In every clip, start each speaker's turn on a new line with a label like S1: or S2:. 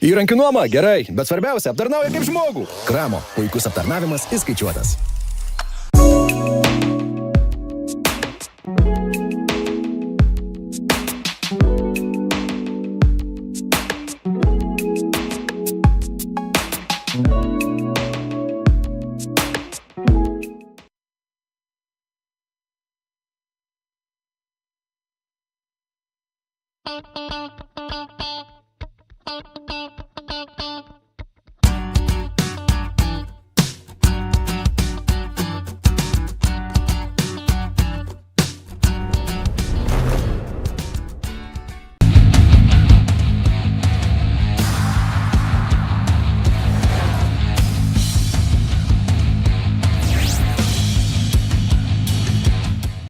S1: Įrankių nuoma gerai, bet svarbiausia aptarnauja kaip žmogų. Kramo, puikus aptarnavimas įskaičiuotas.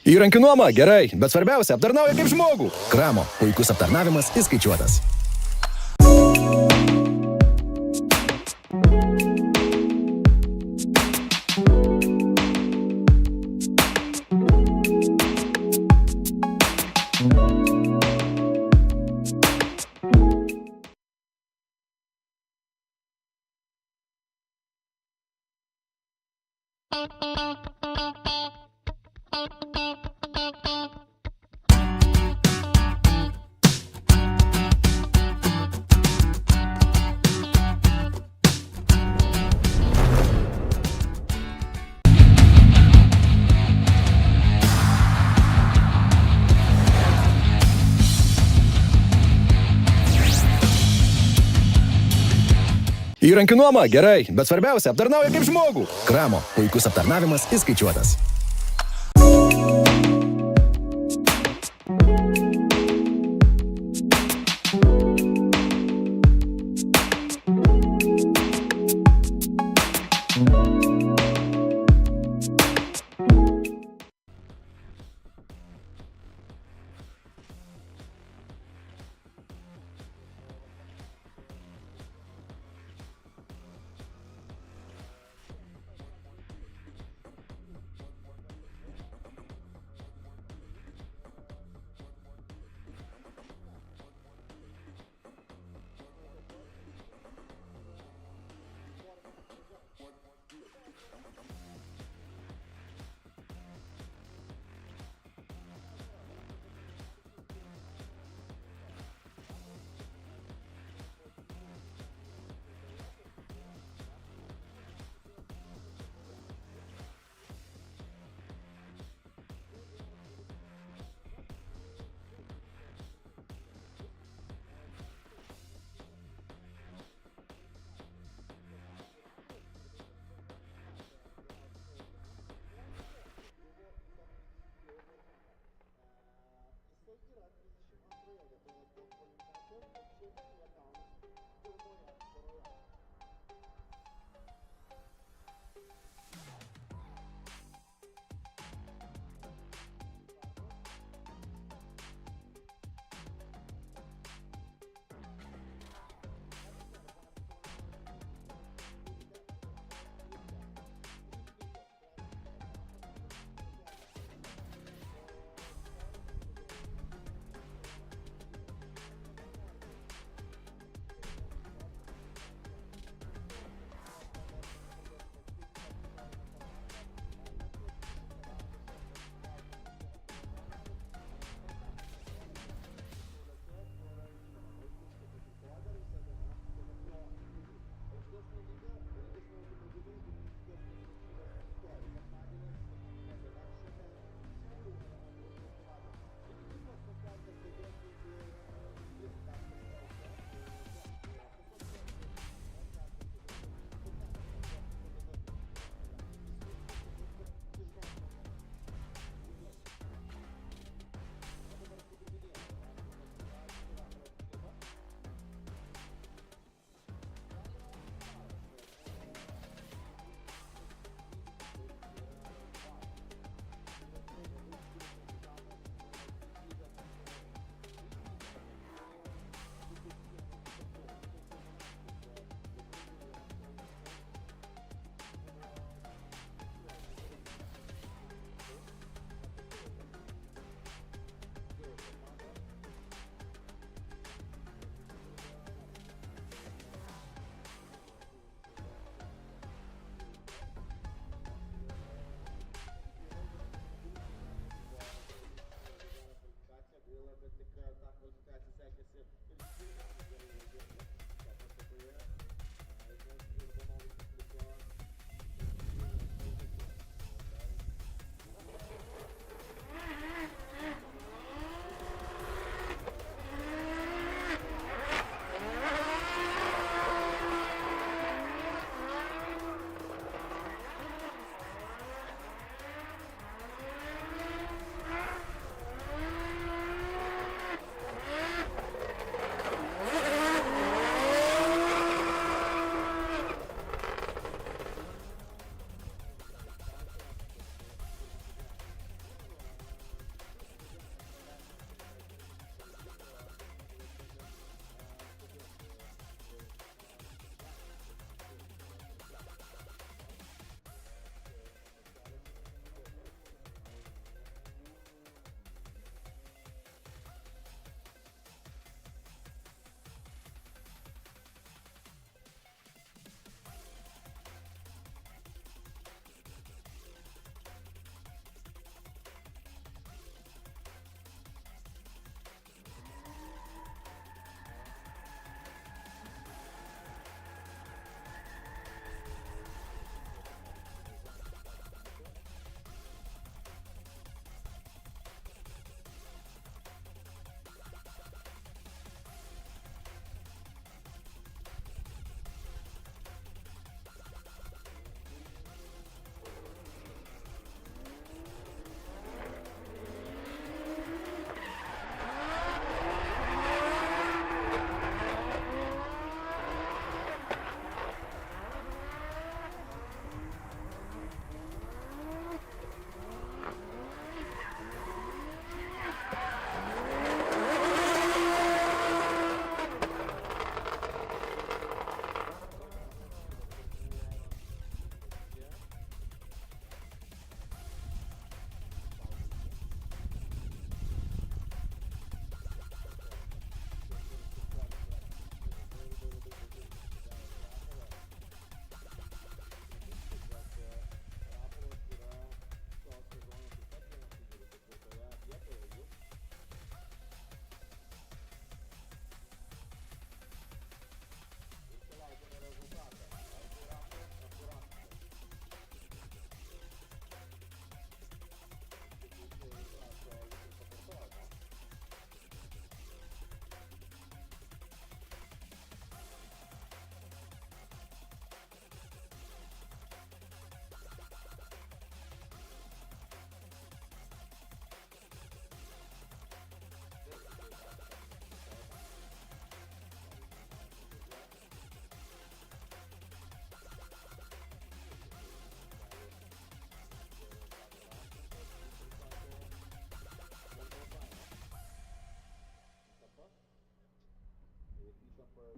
S1: Įrankių nuoma gerai, bet svarbiausia aptarnauja kaip žmogų. Kramo, puikus aptarnavimas įskaičiuotas. Įrankių nuoma gerai, bet svarbiausia aptarnauja kaip žmogų. Kramo, puikus aptarnavimas įskaičiuotas.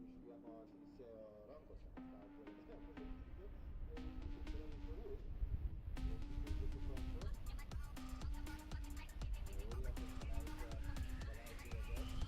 S2: iš vieno teisėjo rankose kažką turi pasakyti, kaip yra reikalų. Kaip suprantu, Aurėjas paleidžia jėgas.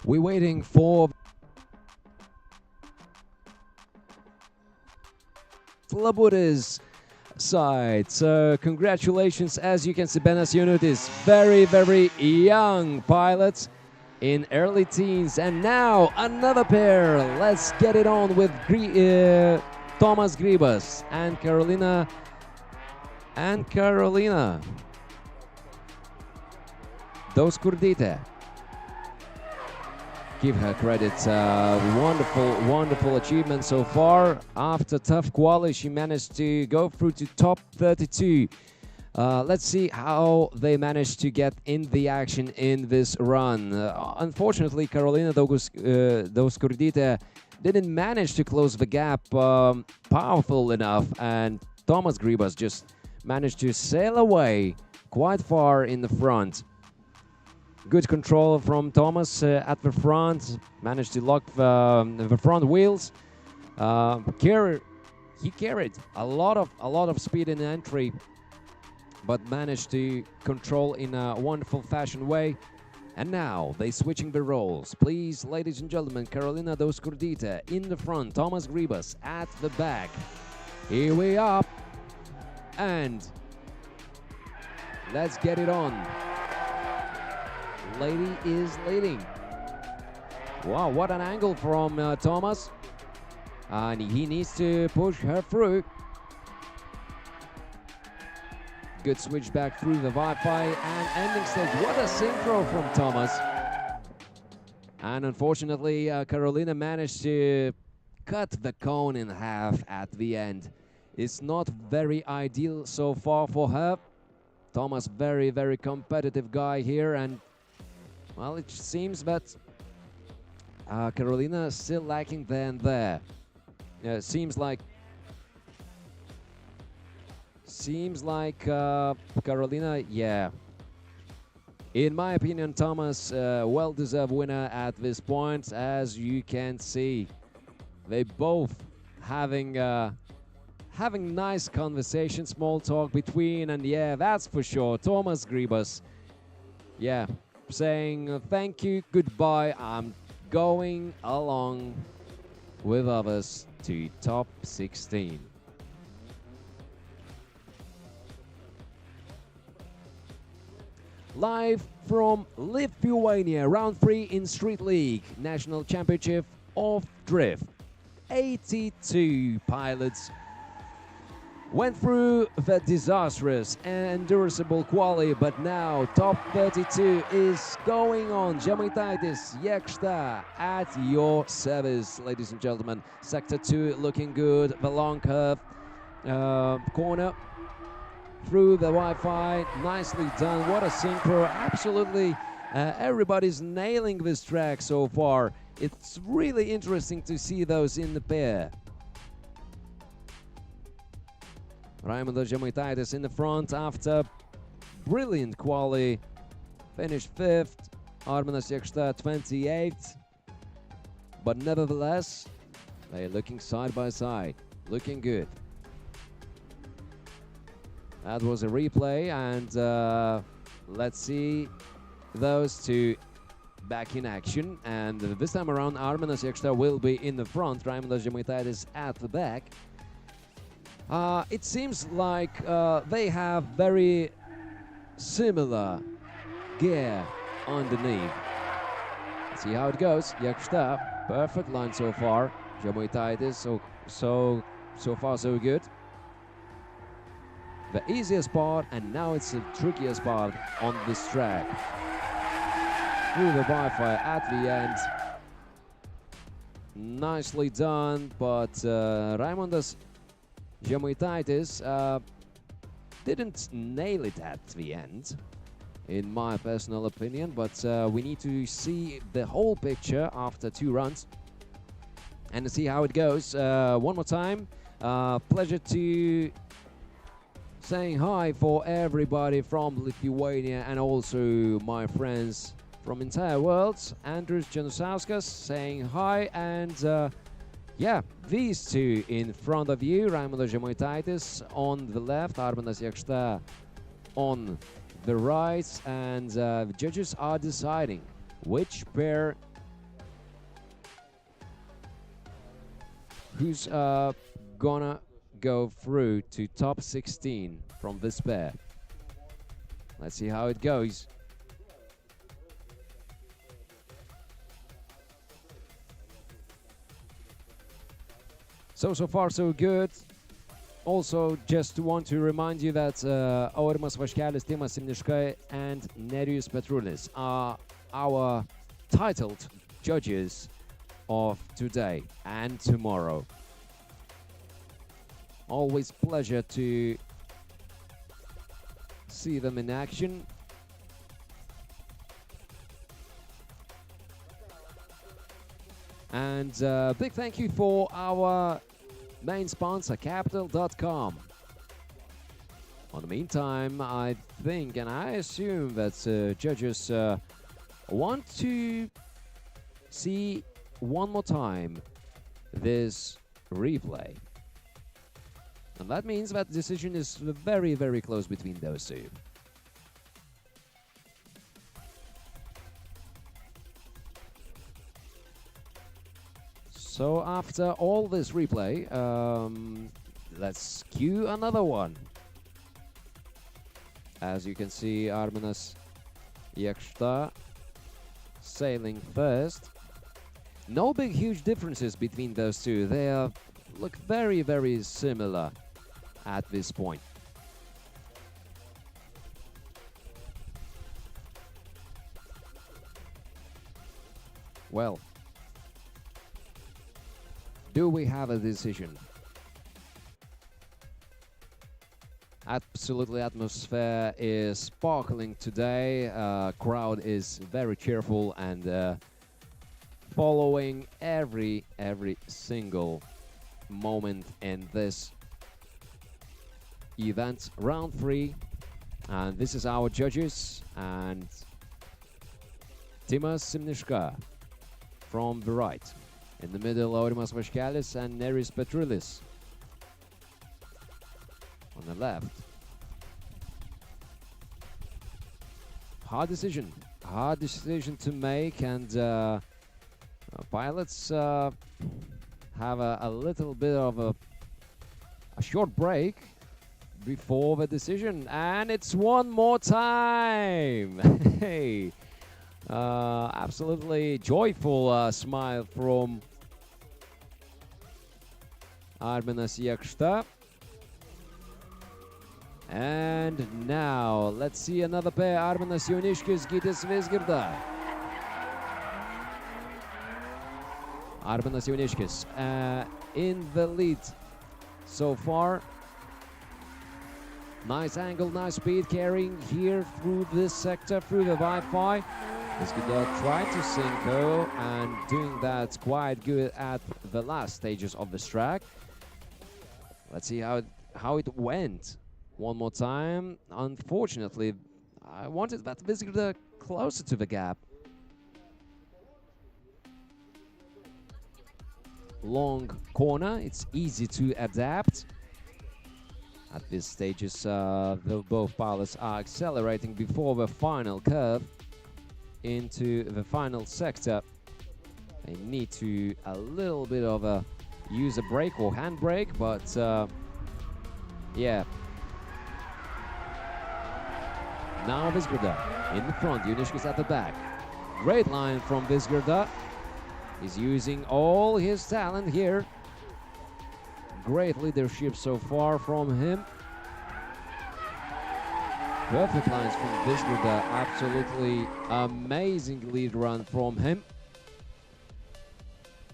S3: We're waiting for Slabuta's side. So congratulations. As you can see, Benas Unit is very, very young pilot in early teens. And now another pair. Let's get it on with Tomas Grybas and Carolina. Dauskurdite. Give her credit. Wonderful achievement so far. After tough quali, she managed to go through to top 32. Let's see how they managed to get in the action in this run. Unfortunately, Carolina Dauskurdite didn't manage to close the gap powerful enough, and Tomas Grybas just managed to sail away quite far in the front. Good control from Thomas at the front, managed to lock the front wheels. He carried a lot of speed in the entry, but managed to control in a wonderful fashion way. And now they switching the roles. Please, ladies and gentlemen, Carolina Dauskurdite in the front, Tomas Grybas at the back. Here we are, and let's get it on. Lady is leading. Wow, what an angle from Thomas. And he needs to push her through. Good switch back through the Wi-Fi and ending stage. What a synchro from Thomas. And unfortunately, Carolina managed to cut the cone in half at the end. It's not very ideal so far for her. Thomas, very, very competitive guy here, and well, it seems that Carolina is still lacking there. Seems like Carolina, yeah. In my opinion, Thomas, well-deserved winner at this point. As you can see, they both having nice conversation, small talk between, and yeah, that's for sure. Tomas Grybas, yeah, saying thank you, goodbye, I'm going along with others to top 16. Live from Lithuania, round 3 in Street League, National Championship of Drift. 82 pilots went through the disastrous and irreversible quali, but now top 32 is going on. Žemaitaitis, Jekšta at your service, ladies and gentlemen. Sector 2 looking good. The long curve corner through the Wi-Fi. Nicely done. What a synchro. Absolutely everybody's nailing this track so far. It's really interesting to see those in the pair. Raimondas Žemaitaitis in the front after brilliant quali, finished 5th. Arminas Jekšta 28th. But nevertheless, they're looking side by side, looking good. That was a replay, and let's see those two back in action. And this time around, Arminas Jekšta will be in the front, Raimondas Žemaitaitis at the back. It seems like they have very similar gear underneath. Let's see how it goes. Jekšta, perfect line so far. Žemaitaitis, so far so good. The easiest part, and now it's the trickiest part on this track. Through the Wi-Fi at the end. Nicely done, but Raimondas Žemaitaitis didn't nail it at the end, in my personal opinion, but we need to see the whole picture after 2 runs and see how it goes. One more time, pleasure to saying hi for everybody from Lithuania and also my friends from entire world. Andrius Janusauskas saying hi, and yeah, these two in front of you, Raimondas Žemaitaitis on the left, Arminas Jekšta on the right, and the judges are deciding which pair who's gonna go through to top 16 from this pair. Let's see how it goes. So far so good. Also, just want to remind you that Aurimas Vaškelis, Timas Simniškai, and Nerijus Petrulis are our titled judges of today and tomorrow. Always pleasure to see them in action. And big thank you for our main sponsor, Capital.com. In the meantime, I think and I assume that judges want to see one more time this replay. And that means that the decision is very, very close between those two. So after all this replay, let's cue another one. As you can see, Arminas Jakšta sailing first. No big huge differences between those two. They look very, very similar at this point. Well, do we have a decision? Absolutely, atmosphere is sparkling today. Crowd is very cheerful and following every single moment in this event. Round 3, and this is our judges, and Timas Simniška from the right. In the middle, Aurimas Vaškelis and Nerijus Petrulis. On the left. Hard decision to make, and pilots have a little bit of a short break before the decision, and it's one more time. Hey, absolutely joyful smile from Arminas Jakšta. And now, let's see another pair, Arminas Jauniškis, Gytis Vizgirda. Arminas Jauniškis in the lead so far. Nice angle, nice speed, carrying here through this sector, through the Wi-Fi. Vizgirda tried to synco and doing that quite good at the last stages of this track. Let's see how it went. One more time. Unfortunately, I wanted that Vizgirda closer to the gap. Long corner, it's easy to adapt. At this stages, both pilots are accelerating before the final curve into the final sector. They need to a little bit of a use a brake or handbrake, but yeah. Now Vizgirda in the front, Jauniškis at the back. Great line from Vizgirda. He's using all his talent here. Great leadership so far from him. Perfect lines from Vizgirda. Absolutely amazing lead run from him.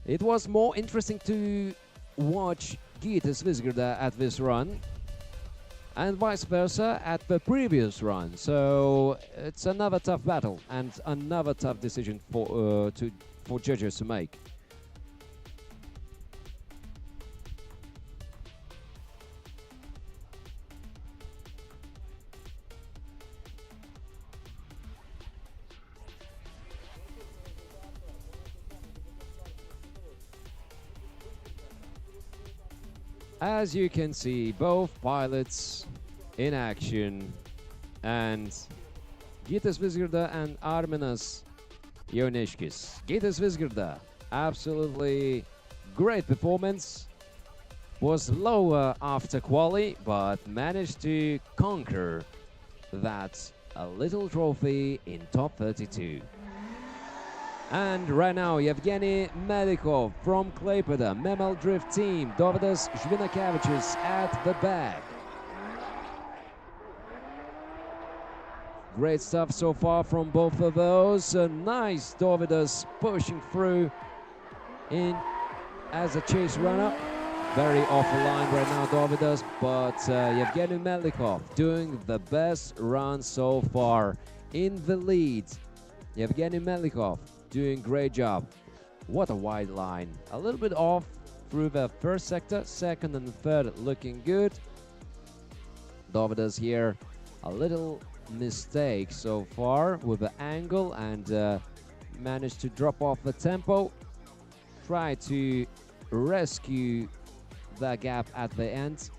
S3: It was more interesting to watch Gytis Vizgirda at this run, and vice versa at the previous run. So it's another tough battle and another tough decision for judges to make. As you can see, both pilots in action, and Gytis Vizgirda and Arminas Jauniškis. Gytis Vizgirda, absolutely great performance. Was lower after quali, but managed to conquer that a little trophy in top 32. And right now, Yevgeny Melikov from Klaipėda, Memel Drift team, Dovydas Žvinakavičius at the back. Great stuff so far from both of those. Nice Dovydas pushing through in as a chase runner. Very off the line right now, Dovydas, but Yevgeny Melikov doing the best run so far in the lead. Yevgeny Melikov doing great job. What a wide line. A little bit off through the first sector, second and third looking good. Dovydas here, a little mistake so far with the angle and managed to drop off the tempo. Try to rescue the gap at the end,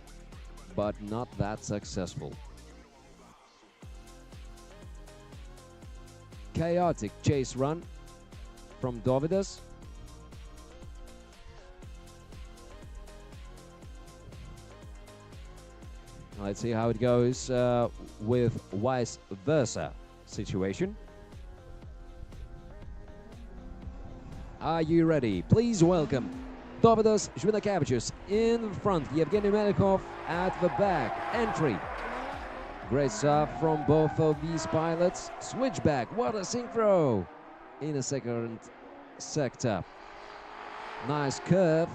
S3: but not that successful. Chaotic chase run from Dovydas. Let's see how it goes with vice versa situation. Are you ready? Please welcome Dovydas Žvinakavičius in front, Yevgeny Melikov at the back. Entry. Great stuff from both of these pilots. Switchback, what a synchro in the second sector. Nice curve.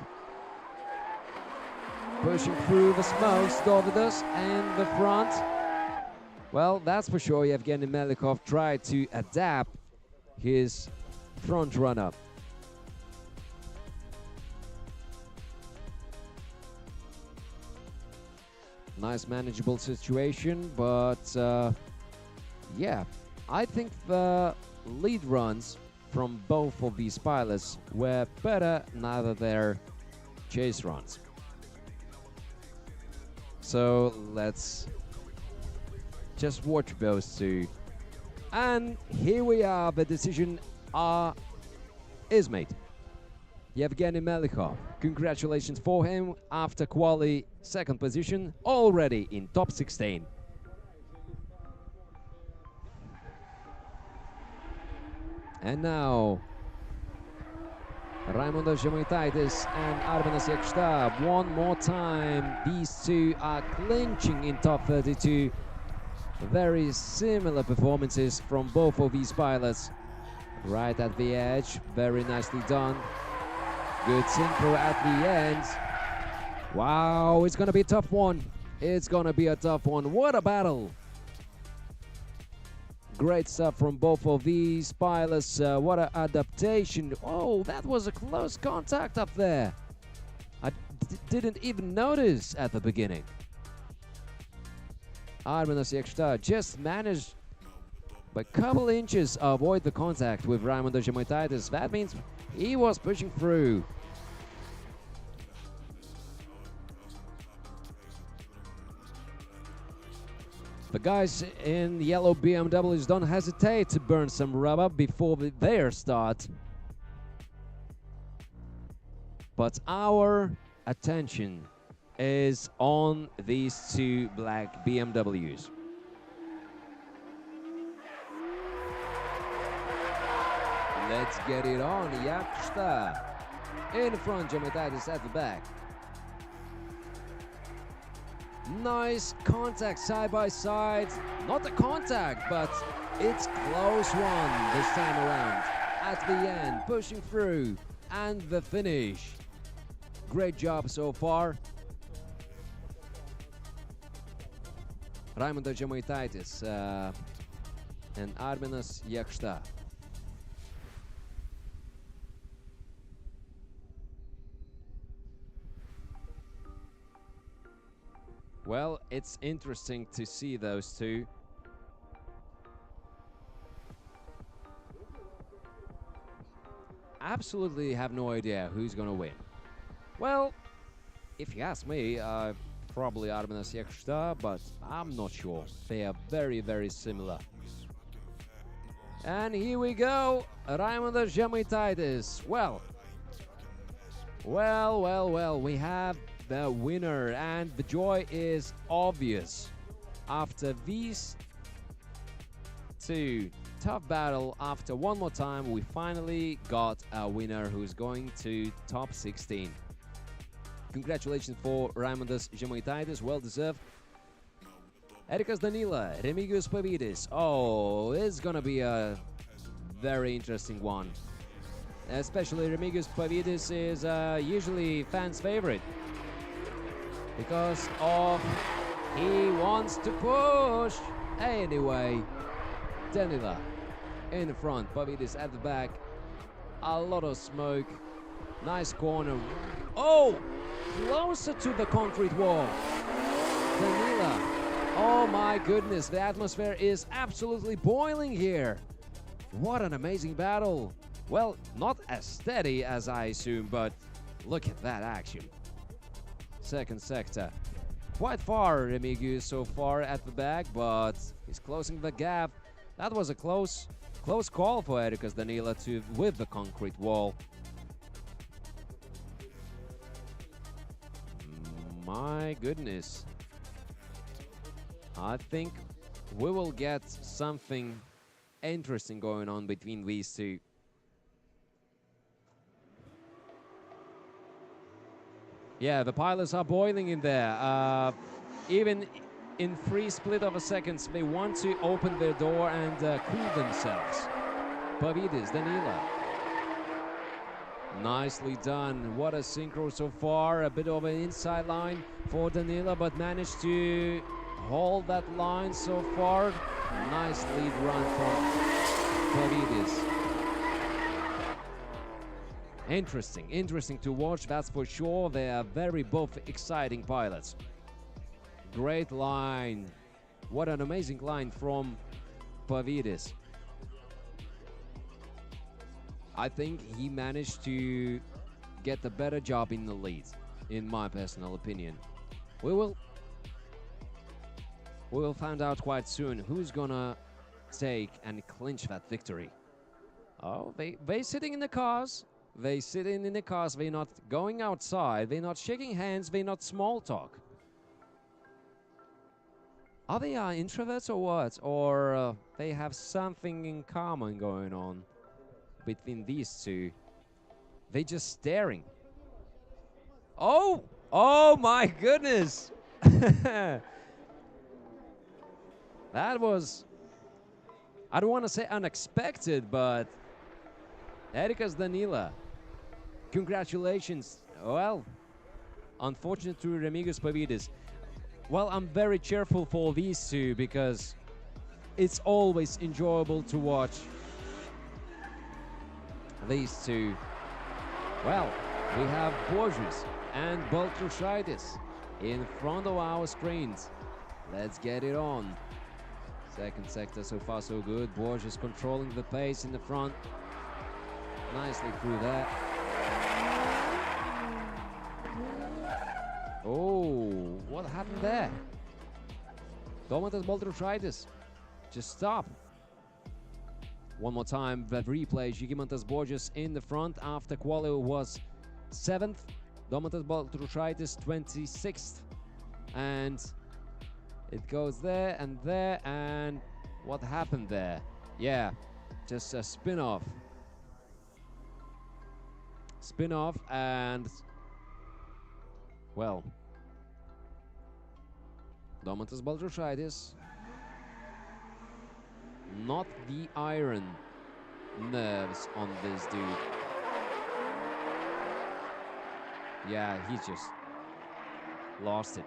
S3: Pushing through the smokes, Dovydas and the front. Well, that's for sure. Yevgeny Melikov tried to adapt his front runner. Nice manageable situation, but yeah, I think the lead runs from both of these pilots were better than their chase runs. So let's just watch those two. And here we are, the decision is made. Yevgeny Melikov, congratulations for him after quali second position, already in top 16. And now Raimondas Žemaitaitis and Arminas Jakšta one more time. These two are clinching in top 32. Very similar performances from both of these pilots. Right at the edge, very nicely done. Good synchro at the end. Wow, it's gonna be a tough one. It's gonna be a tough one. What a battle. Great stuff from both of these pilots. What an adaptation. Oh, that was a close contact up there. I didn't even notice at the beginning. Arminas Jakšta just managed by a couple inches avoid the contact with Raimondas Žemaitaitis. That means he was pushing through. The guys in yellow BMWs don't hesitate to burn some rubber before their start. But our attention is on these two black BMWs. Let's get it on. Jakšta in front, Žemaitaitis at the back. Nice contact side by side. Not a contact, but it's close one this time around. At the end, pushing through, and the finish. Great job so far. Raimondas Žemaitaitis and Arminas Jakšta. Well, it's interesting to see those two. Absolutely have no idea who's gonna win. Well, if you ask me, probably Arminas Jakšta, but I'm not sure. They are very, very similar. And here we go, Raimondas Žemaitaitis. Well, we have the winner, and the joy is obvious. After these two tough battle, after one more time, we finally got a winner who's going to top 16. Congratulations for Raimondas Žemaitaitis, well deserved. Erikas Danila, Remigijus Pavydis. Oh, it's gonna be a very interesting one. Especially Remigijus Pavydis is usually fans' favorite because of he wants to push. Anyway, Danila in the front, Pavydis at the back. A lot of smoke. Nice corner. Oh, closer to the concrete wall. Danila. Oh my goodness, the atmosphere is absolutely boiling here. What an amazing battle. Well, not as steady as I assume, but look at that action. Second sector. Quite far, Remigijus so far at the back, but he's closing the gap. That was a close call for Erikas Danila with the concrete wall. My goodness. I think we will get something interesting going on between these two. Yeah, the pilots are boiling in there. Even in free split of a seconds, they want to open their door and cool themselves. Pavydis, Danila. Nicely done. What a synchro so far. A bit of an inside line for Danila, but managed to hold that line so far. Nice lead run from Pavydis. Interesting to watch, that's for sure. They are very both exciting pilots. Great line. What an amazing line from Pavydis. I think he managed to get the better job in the lead, in my personal opinion. We will find out quite soon who's gonna take and clinch that victory. Oh, they sitting in the cars. They sitting in the cars. They're not going outside. They're not shaking hands. They're not small talk. Are they introverts or what? Or they have something in common going on between these two? They just staring. Oh my goodness. That was, I don't want to say unexpected, but Erikas Danila, congratulations. Well, unfortunate to Remigijus Pavydis. Well, I'm very cheerful for these two because it's always enjoyable to watch these two. Well, we have Borges and Baltrushaitis in front of our screens. Let's get it on. Second sector, so far so good. Borges controlling the pace in the front. Nicely through that. Oh, what happened there? Domantas Baltrushaitis. Just stop. One more time, the replay. Žygimantas Borges in the front after quali was 7th. Domantas Baltrushaitis 26th. And it goes there, and what happened there? Yeah, just a spin-off. Spin-off, and well, Domantas Baltrushaitis, not the iron nerves on this dude. Yeah, he just lost it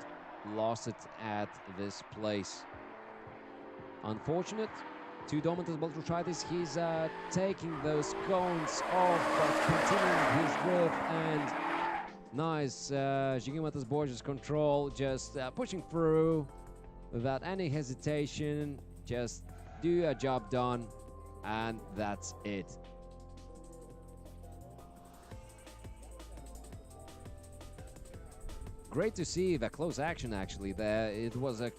S3: at this place. Unfortunate to Domantas Baltrushaitis. He's taking those cones off, but continuing his drift, and nice Žygimantas Borges control, just pushing through without any hesitation. Just do a job done, and that's it. Great to see the close action actually there. It was a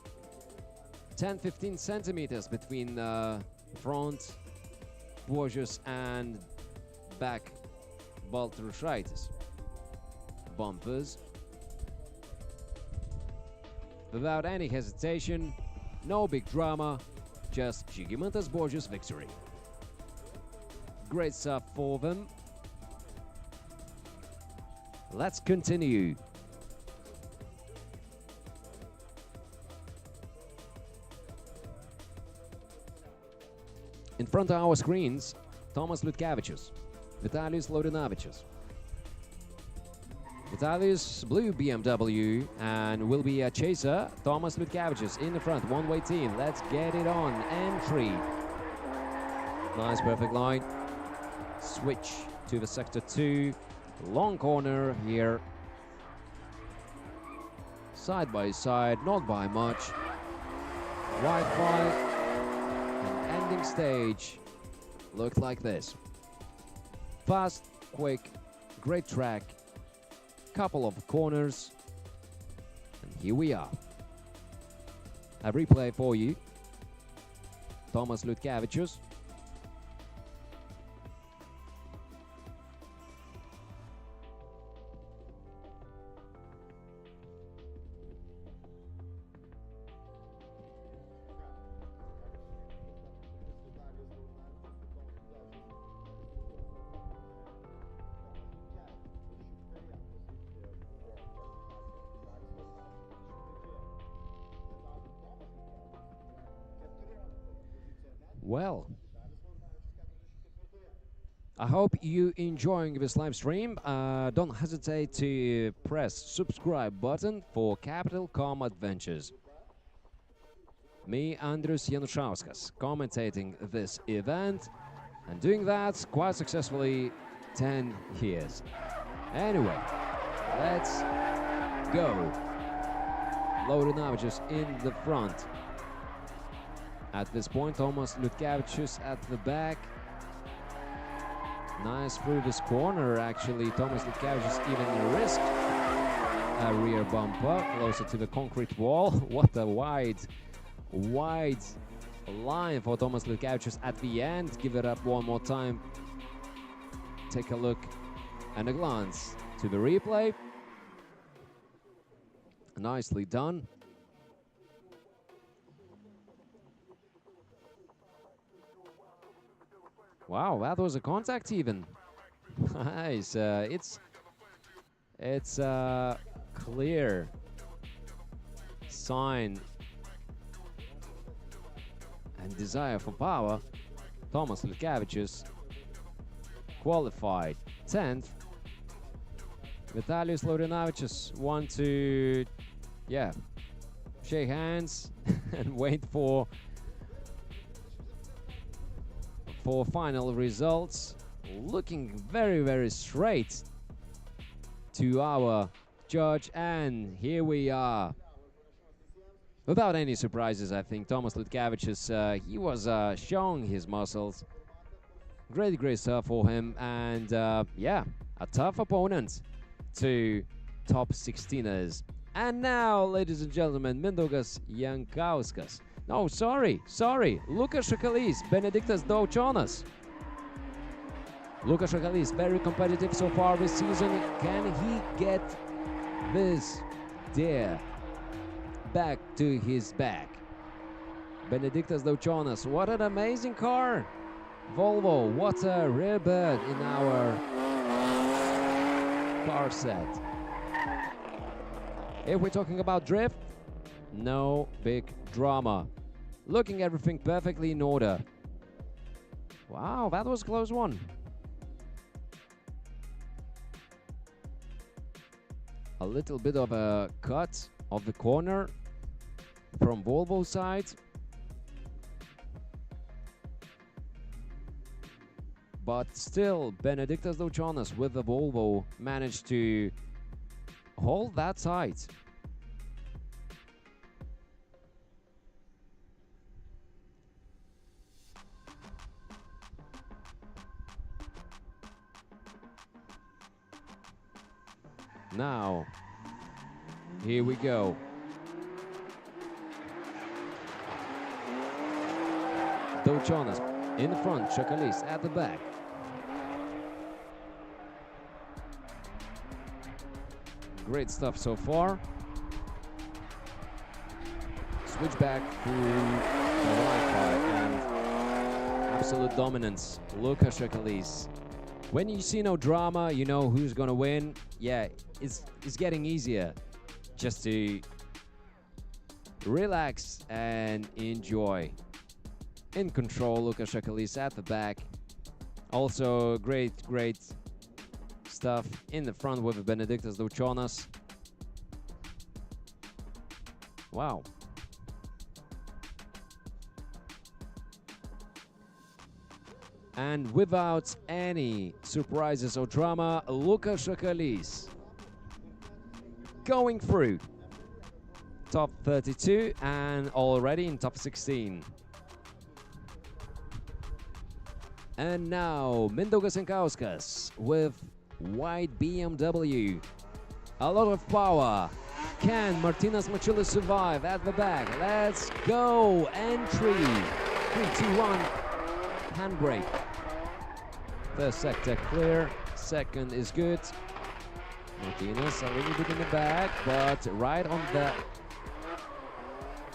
S3: 10-15 centimeters between front Borges and back Baltrushaitis. Bumpers. without any hesitation, no big drama, just Žygimantas Borži's victory. Great stuff for them. Let's continue. In front of our screens, Tomas Liutkevičius, Vitalijus Laurinavičius. Vitalijus blue BMW and will be a chaser. Tomas Liutkevičius in the front, one-way team. Let's get it on. Entry. Nice, perfect line. Switch to the sector 2. Long corner here. Side by side, not by much. Wi-Fi. And ending stage looked like this. Fast, quick, great track. Couple of corners. And here we are. A replay for you. Tomas Liutkevičius. Well, I hope you enjoying this live stream. Don't hesitate to press subscribe button for Capital.com Adventures. Me, Andrius Janušauskas, commentating this event and doing that quite successfully 10 years. Anyway, let's go. Laurinavičius in the front. At this point, Tomas Liutkevičius at the back. Nice through this corner, actually. Tomas Liutkevičius even risked a rear bumper closer to the concrete wall. What a wide line for Tomas Liutkevičius at the end. Give it up one more time. Take a look and a glance to the replay. Nicely done. Wow, that was a contact even. Nice. It's a clear sign and desire for power. Tomas Liutkevičius qualified 10th. Vitalijus Laurinavičius want to, shake hands and wait for final results. Looking very, very straight to our judge, and here we are. Without any surprises, I think Tomas Liutkevičius, he was showing his muscles. Great stuff for him, and a tough opponent to top 16ers. And now, ladies and gentlemen, Mindaugas Jankauskas. No, sorry. Lukas Šakalys, Benediktas Daučonas. Lukas Šakalys, very competitive so far this season. Can he get this dare back to his back? Benediktas Daučonas, what an amazing car. Volvo, what a rare bird in our car set. If we're talking about drift, no big drama. Looking everything perfectly in order. Wow, that was a close one. A little bit of a cut of the corner from Volvo side. But still, Benediktas Daučonas with the Volvo managed to hold that tight. Now, here we go. Daučonas in the front, Šakalys at the back. Great stuff so far. switchback through the Wi-Fi and absolute dominance. Lukas Šakalys. When you see no drama, you know who's gonna win. Yeah, it's getting easier just to relax and enjoy. In control, Lukas Šakalys at the back. Also great stuff in the front with Benediktas Daučonas. Wow. And without any surprises or drama, Lukas Šakalys going through top 32 and already in top 16. And now Mindaugas Jankauskas with white BMW. A lot of power. Can Martynas Mačiulis survive at the back? Let's go. Entry. 3, 2, 1. Handbrake. First sector clear. Second is good. Martynas a little bit in the back, but right on the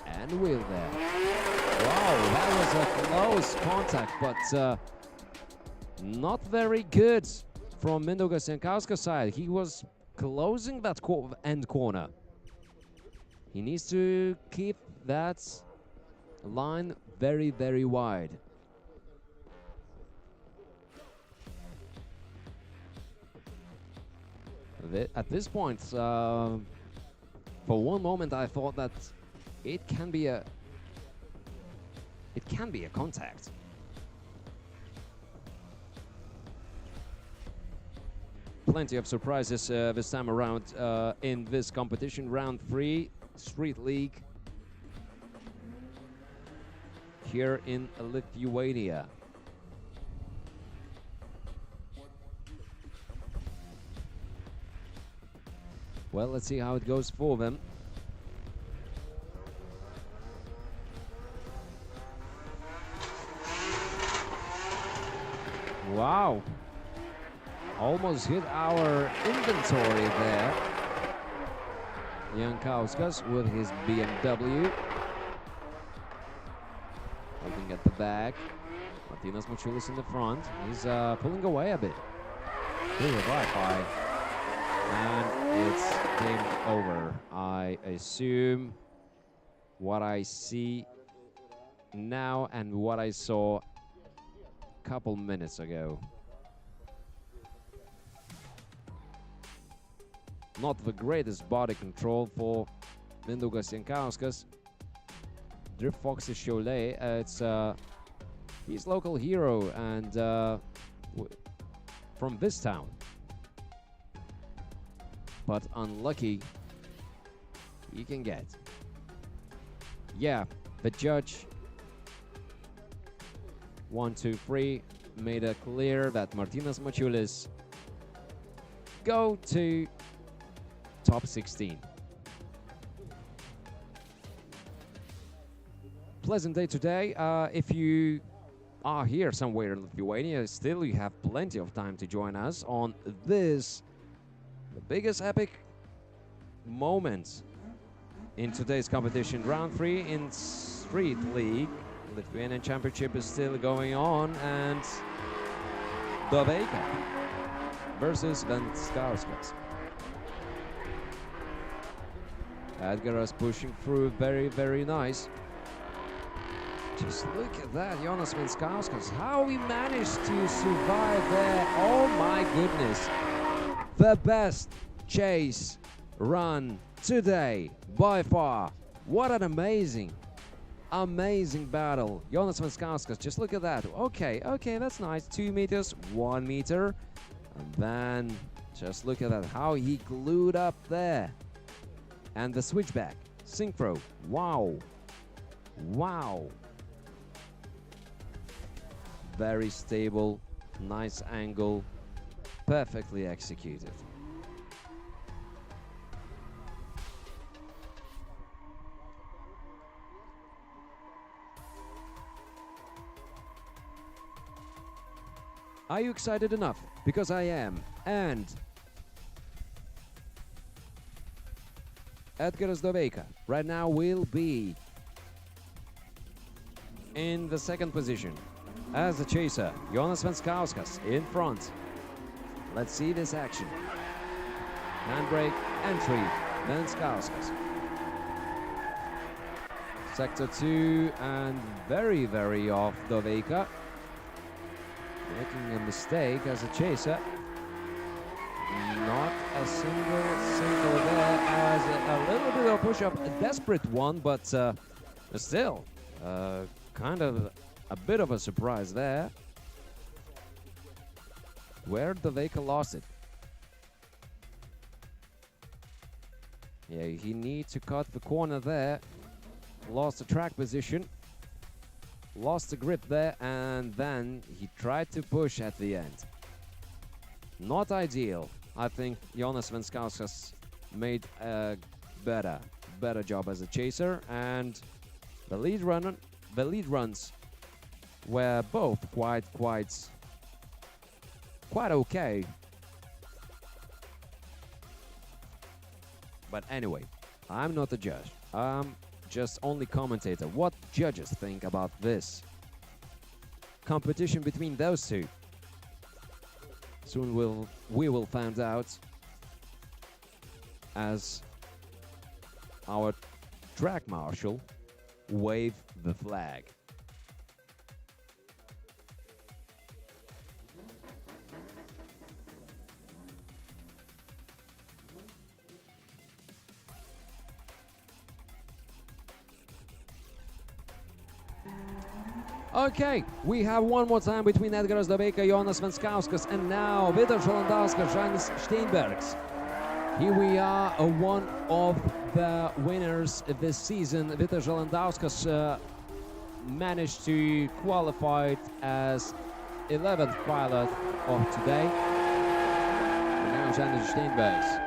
S3: end wheel there. Wow, that was a close contact, but not very good from Mindaugas Jankauskas' side. He was closing that end corner. He needs to keep that line very, very wide. At this point, for one moment, I thought that it can be a contact. Plenty of surprises this time around in this competition. Round 3, Street League here in Lithuania. Well, let's see how it goes for them. Wow. Almost hit our inventory there. Jankauskas with his BMW. Looking at the back. Martynas Mačiulis in the front. He's pulling away a bit. Through the Wi-Fi. And it's game over. I assume what I see now and what I saw a couple minutes ago. Not the greatest body control for Mindaugas Jankauskas. Drift Fox is Siauliai. It's he's local hero and from this town. But unlucky he can get. Yeah, the judge 1, 2, 3 made it clear that Martynas Mačiulis go to top 16. Pleasant day today. If you are here somewhere in Lithuania, still you have plenty of time to join us on this, the biggest epic moment in today's competition. Round 3 in Street League. Lithuanian Championship is still going on, and Doveika versus Jankauskas. Edgaras pushing through, very, very nice. Just look at that, Jonas Jankauskas, how he managed to survive there. Oh my goodness. The best chase run today, by far. What an amazing battle. Jonas Jankauskas, just look at that. Okay, that's nice. 2 meters, 1 meter. And then, just look at that, how he glued up there. And the switchback, synchro, wow. Wow. Very stable, nice angle, perfectly executed. Are you excited enough? Because I am. And Edgaras Doveika right now will be in the second position. As the chaser, Jonas Venskauskas in front. Let's see this action. Handbrake, entry, Venskauskas. Sector 2 and very, very off Doveika. Making a mistake as a chaser. Not a single there as a little bit of push-up, a desperate one, but still kind of a bit of a surprise there. Where Doveika lost it. Yeah, he needs to cut the corner there. Lost the track position. Lost the grip there, and then he tried to push at the end. Not ideal. I think Jonas Venskauskas made a better job as a chaser, and the lead runs were both quite okay. But anyway, I'm not a judge. I'm just only commentator. What judges think about this competition between those two? Soon we will find out, as our track marshal wave the flag. Okay, we have one more time between Edgaras Doveika, Jonas Venskauskas, and now Vitas Žalandauskas, Žanis Steinbergs. Here we are, one of the winners this season. Vitas Žalandauskas managed to qualify as 11th pilot of today. And now Žanis Steinbergs,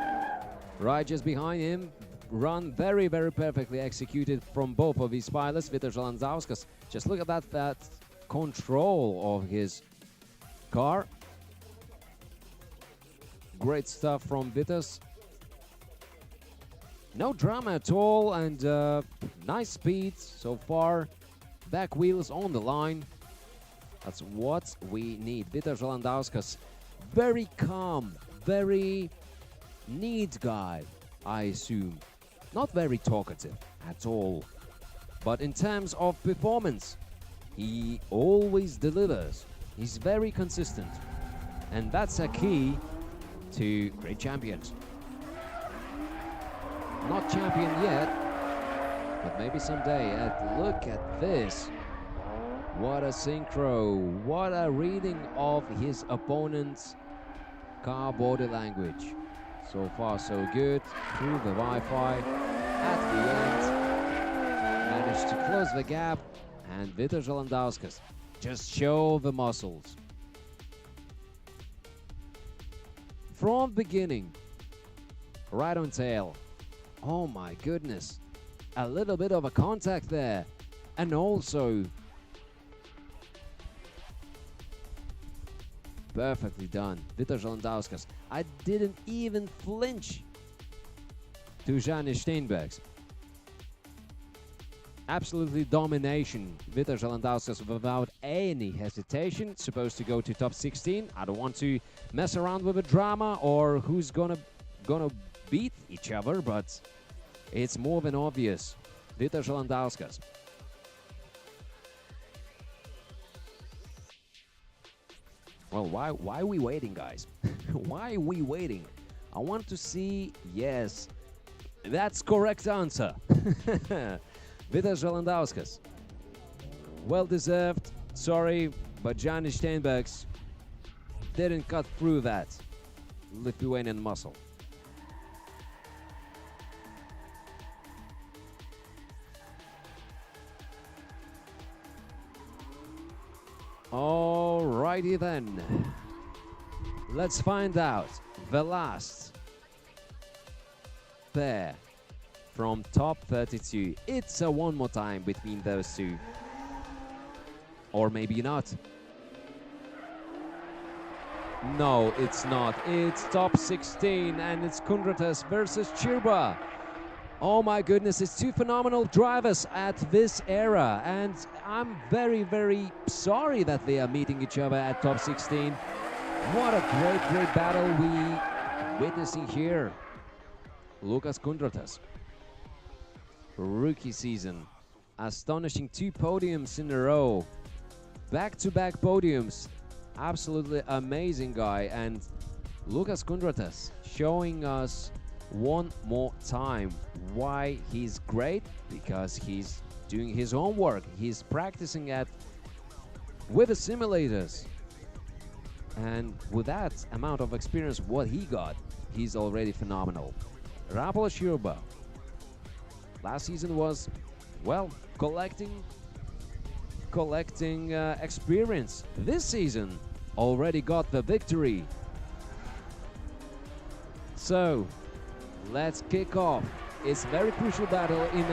S3: right just behind him. Run very perfectly executed from both of these pilots. Vitas Žalandauskas, just look at that control of his car. Great stuff from Vitas. No drama at all, and nice speed so far. Back wheels on the line. That's what we need. Vitas Žalandauskas, very calm, very neat guy, I assume. Not very talkative at all. But in terms of performance, he always delivers. He's very consistent. And that's a key to great champions. Not champion yet, but maybe someday. And look at this. What a synchro. What a reading of his opponent's car body language. So far, so good. Through the Wi-Fi. At the end, managed to close the gap. And Vitas Žalandauskas just show the muscles. From beginning, right on tail. Oh my goodness. A little bit of a contact there. And also perfectly done. Vitas Žalandauskas. I didn't even flinch to Žanis Steinbergs. Absolutely domination. Vitas Žalandauskas without any hesitation. Supposed to go to top 16. I don't want to mess around with the drama or who's gonna beat each other, but it's more than obvious. Vitas Žalandauskas. Well, why are we waiting, guys? Why are we waiting? I want to see, yes, that's correct answer. Vitas Žalandauskas. Well deserved, sorry, but Žanis Steinbergs didn't cut through that Lithuanian muscle. Alrighty then, let's find out the last pair from top 32. It's a one more time between those two, or maybe not. No, it's not. It's top 16, and it's Kundratas versus Chirba. Oh my goodness, it's two phenomenal drivers at this era, and I'm very, very sorry that they are meeting each other at top 16. What a great, great battle we witnessing here. Lukas Kundratas, rookie season, astonishing 2 podiums in a row, back-to-back podiums, absolutely amazing guy. And Lukas Kundratas showing us one more time why he's great, because he's doing his homework, he's practicing with the simulators, and with that amount of experience what he got, he's already phenomenal. Rapala Shurba last season was, well, collecting experience. This season already got the victory. So let's kick off. It's a very crucial battle in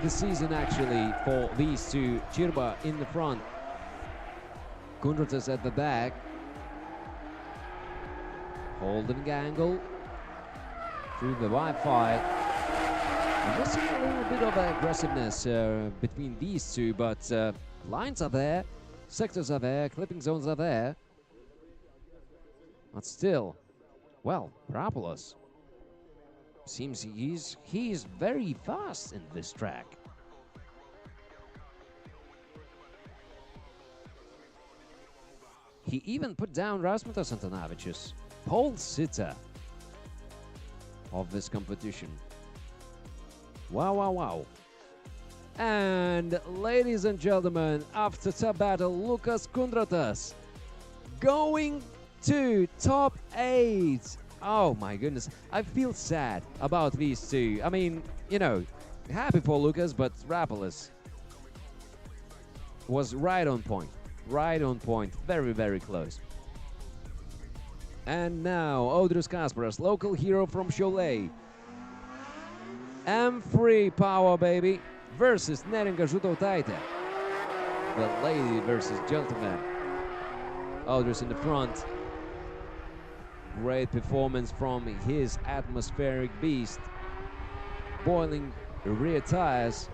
S3: the season actually for these two. Chirba in the front, Kundratas at the back, holding angle through the Wi-Fi. I'm missing a little bit of aggressiveness between these two, but lines are there, sectors are there, clipping zones are there. But still, well, Parapolos seems he's very fast in this track. He even put down Rasmutas Antonavičius, pole sitter of this competition. Wow, wow, wow. And ladies and gentlemen, after top battle, Lukas Kundratas going to top 8. Oh my goodness, I feel sad about these two. I mean, you know, happy for Lukas, but Rapolis was right on point, very, very close. And now, Audrius Kasparas, local hero from Siauliai. M3 power, baby, versus Neringa Žutautaitė. The lady versus gentleman. Audrius in the front. Great performance from his atmospheric beast. Boiling rear tires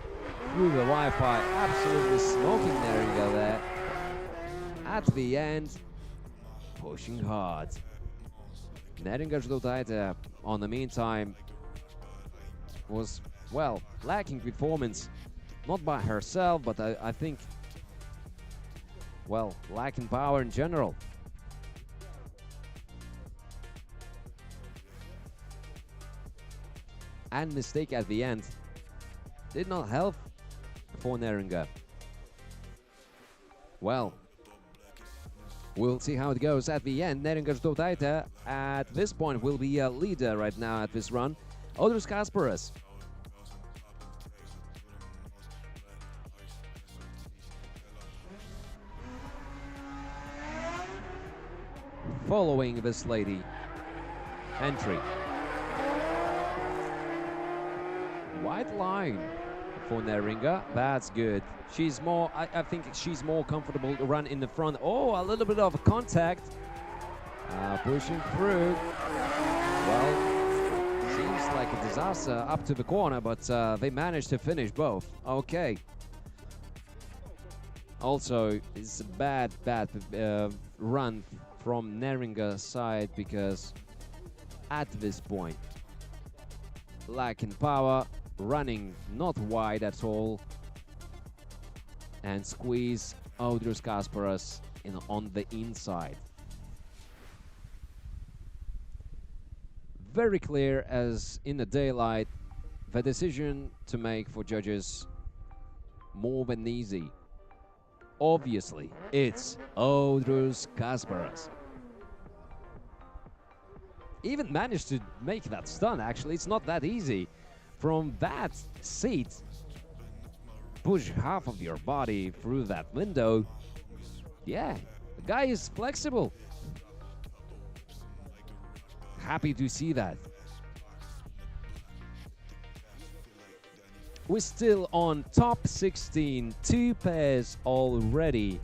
S3: through the Wi-Fi. Absolutely smoking Neringa there. At the end, pushing hard. Neringa Žutautaitė, on the meantime, was, well, lacking performance. Not by herself, but I think, well, lacking power in general. And mistake at the end did not help for Neringa. Well, we'll see how it goes at the end. Neringa Žutautaitė at this point will be a leader right now at this run. Audrius Kasparas. Following this lady. Entry. White line for Neringa. That's good. She's more, I think she's more comfortable to run in the front. Oh, a little bit of contact. Pushing through. Well, seems like a disaster up to the corner, but they managed to finish both. Okay. Also, it's a bad run from Neringa's side, because at this point, lacking power, running not wide at all, and squeeze Audrius Kasparas on the inside. Very clear as in the daylight, the decision to make for judges more than easy. Obviously, it's Audrius Kasparas. Even managed to make that stun, actually. It's not that easy. From that seat, push half of your body through that window. Yeah, the guy is flexible. Happy to see that. We're still on top 16, 2 pairs already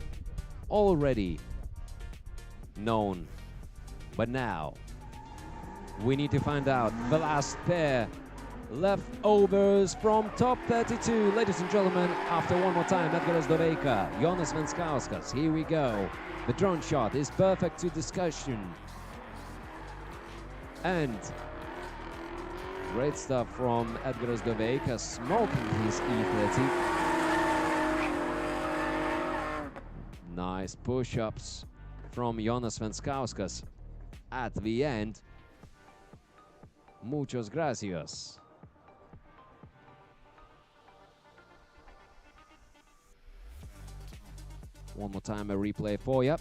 S3: known. But now, we need to find out the last pair leftovers from top 32. Ladies and gentlemen, after one more time, Edgaras Doveika, Jonas Venskauskas. Here we go. The drone shot is perfect to discussion. And great stuff from Edgaras Doveika, smoking his E30. Nice push-ups from Jonas Venskauskas at the end. Muchos gracias. One more time, a replay for you.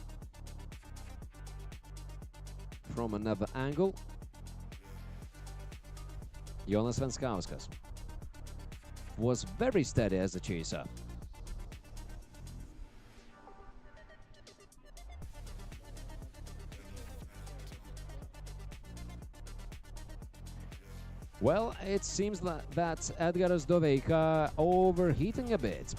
S3: From another angle. Jonas Venskauskas was very steady as a chaser. Well, it seems that Edgaras Doveika overheating a bit.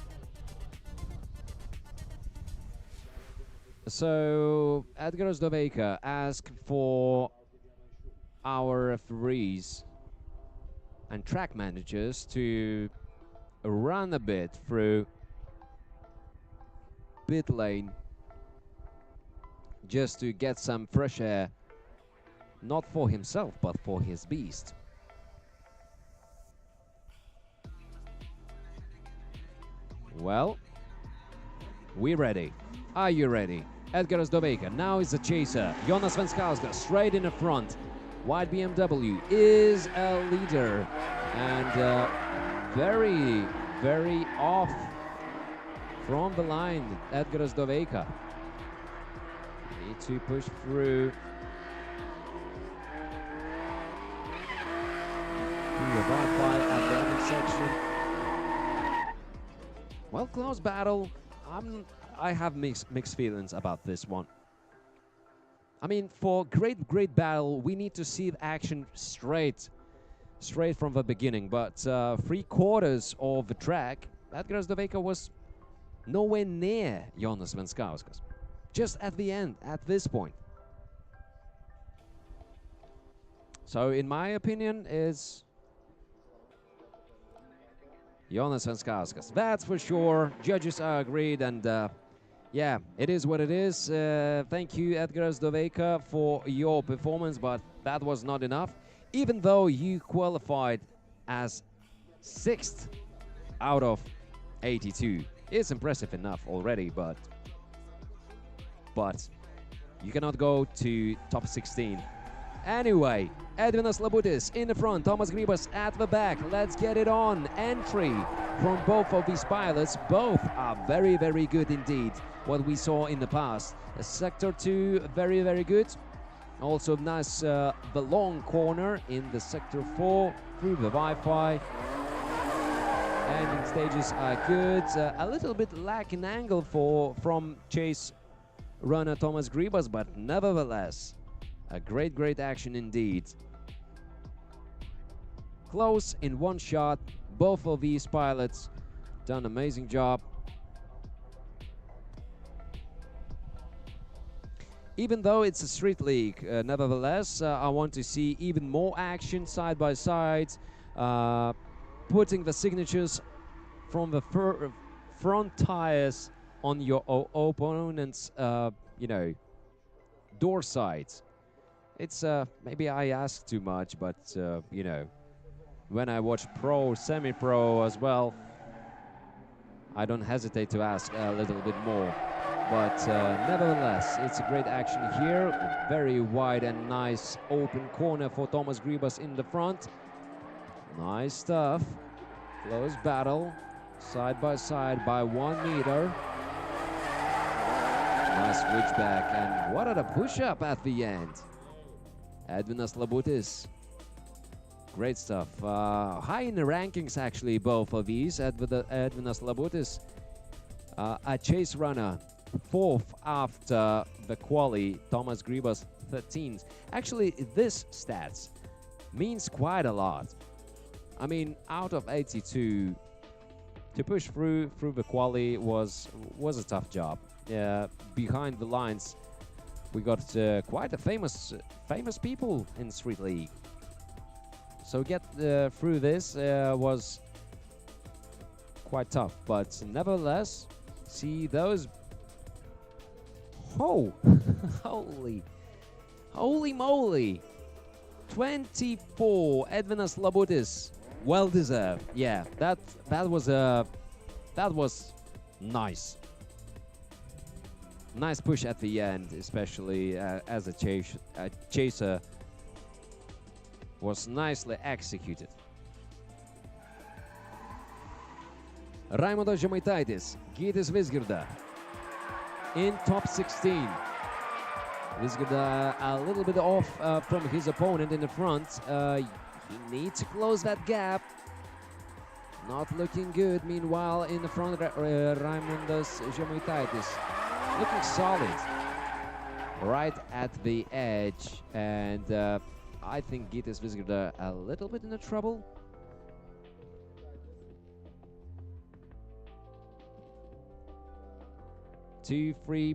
S3: So Edgaras Doveika asked for our referees and track managers to run a bit through pit lane just to get some fresh air, not for himself but for his beast. Well, we're ready. Are you ready? Edgaras Doveika now is a chaser. Jonas Venskauskas straight in the front. White BMW is a leader and very, very off from the line. Edgaras Doveika need to push through. The Wi-Fi at the end section. Well, close battle. I have mixed feelings about this one. I mean, for great battle, we need to see the action straight from the beginning. But 3/4 of the track, Edgaras Doveika was nowhere near Jonas Venskauskas. Just at the end, at this point. So, in my opinion, is Jonas Venskauskas. That's for sure. Judges are agreed, and yeah, it is what it is. Thank you, Edgaras Doveika, for your performance, but that was not enough. Even though you qualified as 6th out of 82, it's impressive enough already, but you cannot go to top 16. Anyway, Edvinas Labutis in the front, Tomas Grybas at the back. Let's get it on. Entry from both of these pilots. Both are very, very good indeed, what we saw in the past. Sector 2, very, very good. Also nice, the long corner in the Sector 4 through the Wi-Fi. Ending stages are good. A little bit lacking angle from chase runner Tomas Grybas, but nevertheless, a great action indeed. Close in one shot. Both of these pilots done amazing job. Even though it's a street league, nevertheless, I want to see even more action side by side, putting the signatures from the front tires on your opponent's, you know, door sides. It's maybe I ask too much, but you know, when I watch pro, semi-pro as well, I don't hesitate to ask a little bit more. But nevertheless, it's a great action here. Very wide and nice open corner for Tomas Grybas in the front. Nice stuff. Close battle, side by side by 1 meter. Nice switchback, and what a push-up at the end. Edvinas Labutis. Great stuff. High in the rankings, actually, both of these. Edvinas Labutis, a chase runner, 4th after the quali. Tomas Grybas, 13th. Actually, this stats means quite a lot. I mean, out of 82, to push through the quali was a tough job. Behind the lines, we got quite a famous people in Street League. So get through this was quite tough, but nevertheless, see those. Oh, holy moly! 24, Edvinas Labutis, well deserved. Yeah, that was nice. Nice push at the end, especially as a chaser was nicely executed. Raimondas Žemaitaitis, Gytis Vizgirda in top 16. Vizgirda a little bit off from his opponent in the front. He needs to close that gap. Not looking good. Meanwhile, in the front, Raimondas Žemaitaitis looking solid. Right at the edge, and I think Gytis Vizgirda a little bit in the trouble. Two free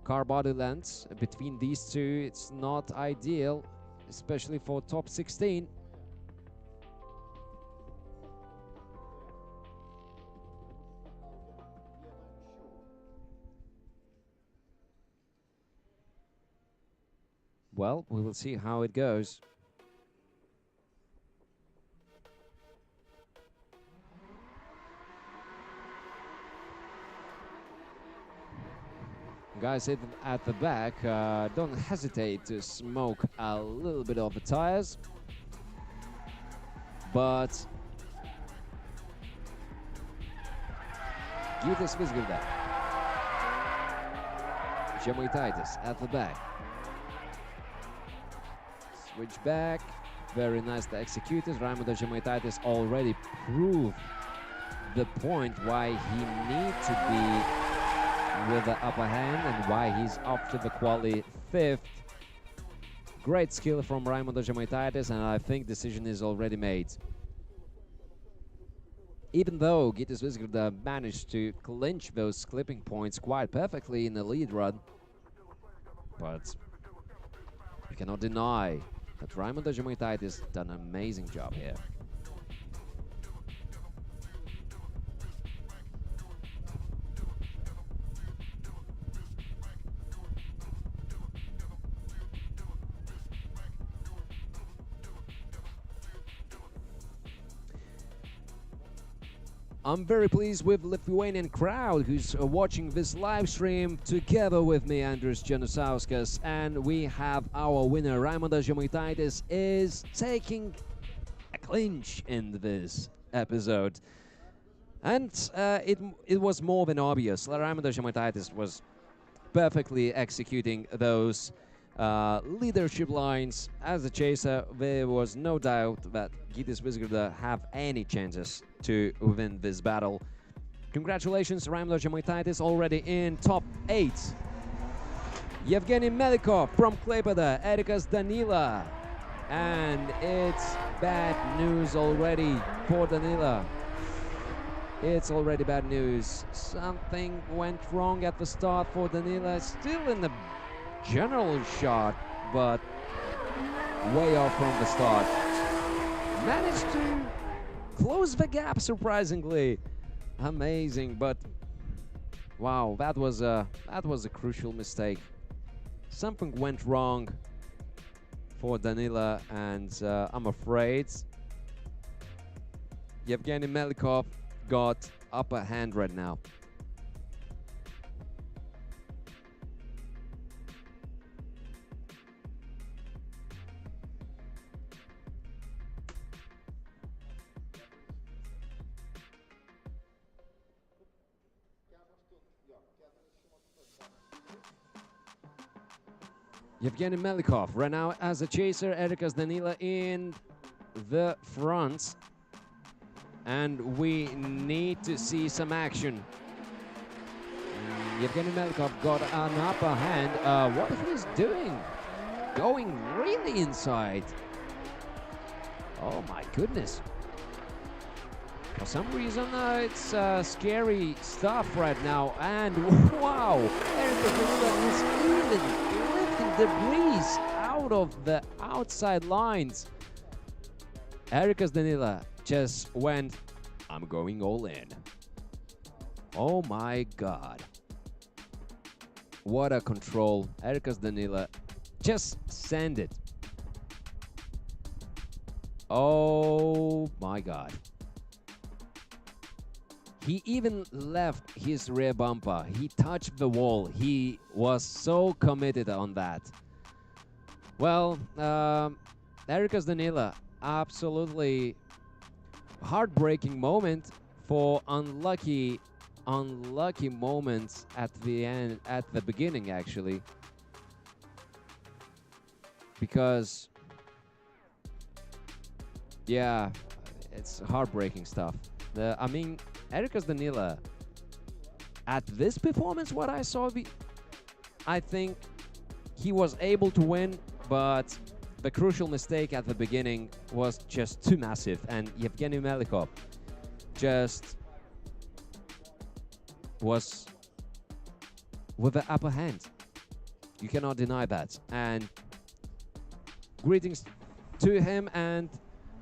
S3: car body lengths between these two. It's not ideal, especially for top 16. Well, we will see how it goes. Guys at the back, don't hesitate to smoke a little bit of the tires. But Gytis Vizgirda, Žemaitaitis at the back. Switch back, very nicely executed. Raimondas Žemaitaitis already proved the point why he needs to be with the upper hand and why he's up to the quali 5th. Great skill from Raimondas Žemaitaitis, and I think decision is already made. Even though Gytis Vizgirda managed to clinch those clipping points quite perfectly in the lead run, but you cannot deny that Raimondas Žemaitaitis done an amazing job here. I'm very pleased with Lithuanian crowd who's watching this live stream together with me, Andrius Janusauskas, and we have our winner. Raimondas Žemaitaitis is taking a clinch in this episode, and it was more than obvious. Raimondas Žemaitaitis was perfectly executing those leadership lines. As a chaser, there was no doubt that Gytis Vizgirda have any chances to win this battle. Congratulations, Raimondas Žemaitaitis already in top 8. Yevgeny Melikov from Klaipėda, Erikas Danila. And it's bad news already for Danila. It's already bad news. Something went wrong at the start for Danila. Still in the general shot, but way off from the start. Managed to close the gap, surprisingly. Amazing, but wow, that was a crucial mistake. Something went wrong for Danila, and I'm afraid Yevgeny Melikov got upper hand right now. Yevgeny Melikov ran out as a chaser. Erikas Danila in the front. And we need to see some action. Yevgeny Melikov got an upper hand. What he's doing? Going really inside. Oh my goodness. For some reason, it's scary stuff right now. And wow, Erikas Danila is even lifting debris out of the outside lines. Erikas Danila just went, I'm going all in. Oh my god. What a control. Erikas Danila just send it. Oh my god. He even left his rear bumper. He touched the wall. He was so committed on that. Well, Erikas Danila, absolutely heartbreaking moment for unlucky moments at the end, at the beginning actually. Because, yeah, it's heartbreaking stuff. I mean, Erikas Danila, at this performance, what I saw, I think he was able to win, but the crucial mistake at the beginning was just too massive, and Yevgeny Melikov just was with the upper hand. You cannot deny that. And greetings to him. And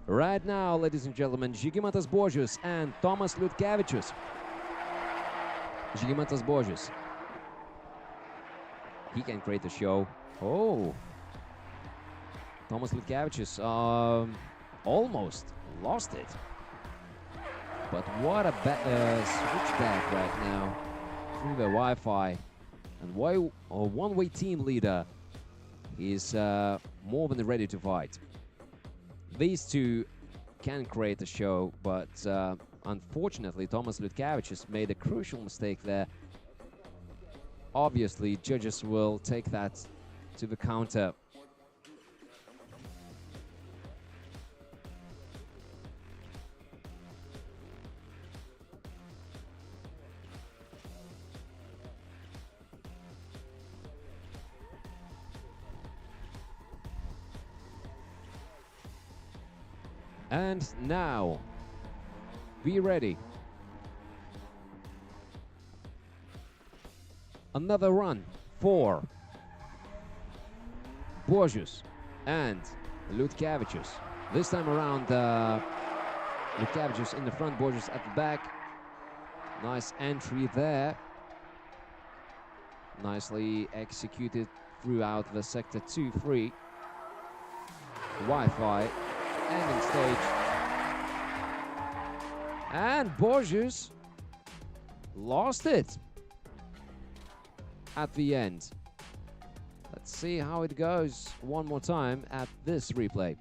S3: right now, ladies and gentlemen, Žygimantas Buožius and Tomas Liutkevičius. Žygimantas Buožius. He can create a show. Oh. Tomas Liutkevičius almost lost it. But what a switchback right now through the Wi-Fi. And one-way team leader is more than ready to fight. These two can create a show, but unfortunately Tomas Liutkevičius made a crucial mistake there. Obviously, judges will take that to the counter. And now, be ready. Another run for Buožius and Liutkevičius. This time around, Liutkevičius in the front, Buožius at the back. Nice entry there. Nicely executed throughout the sector 2-3. Wi-Fi. Ending stage. And Buožius lost it at the end. Let's see how it goes one more time at this replay.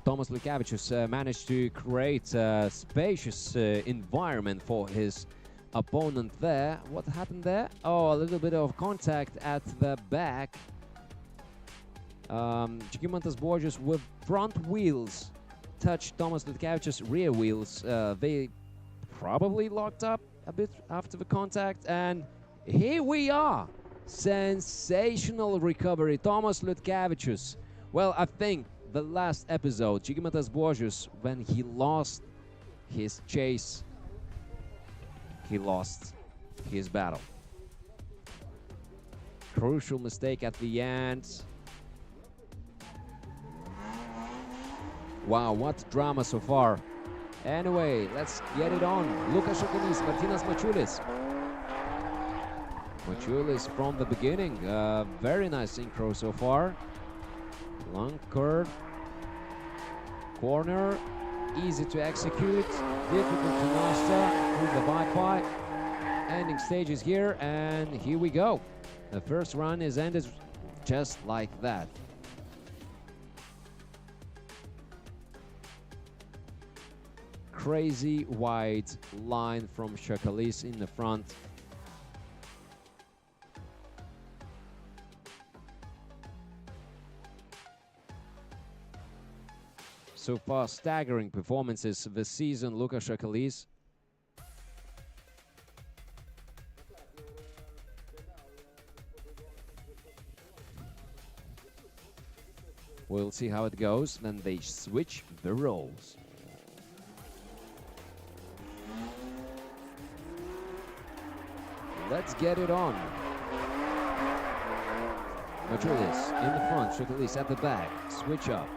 S3: Tomas Liutkevičius managed to create a spacious environment for his opponent there. What happened there? Oh, a little bit of contact at the back. Žygimantas Buožius with front wheels touched Tomas Liutkevičius' rear wheels. They probably locked up a bit after the contact, and here we are. Sensational recovery, Tomas Liutkevičius. Well, I think the last episode, Žygimantas Buožius, when he lost his chase, he lost his battle. Crucial mistake at the end. Wow, what drama so far. Anyway, let's get it on. Lukas Šakalys, Martynas Mačiulis. Mačiulis from the beginning. Very nice synchro so far. Long curve. Corner. Easy to execute. Difficult to master through the Wi-Fi. Ending stages here, and here we go. The first run is ended just like that. Crazy wide line from Šakalys in the front. So far, staggering performances this season, Lukas Šakalys. We'll see how it goes. Then they switch the roles. Let's get it on. Machulis in the front, Shakalis at the back. Switch up.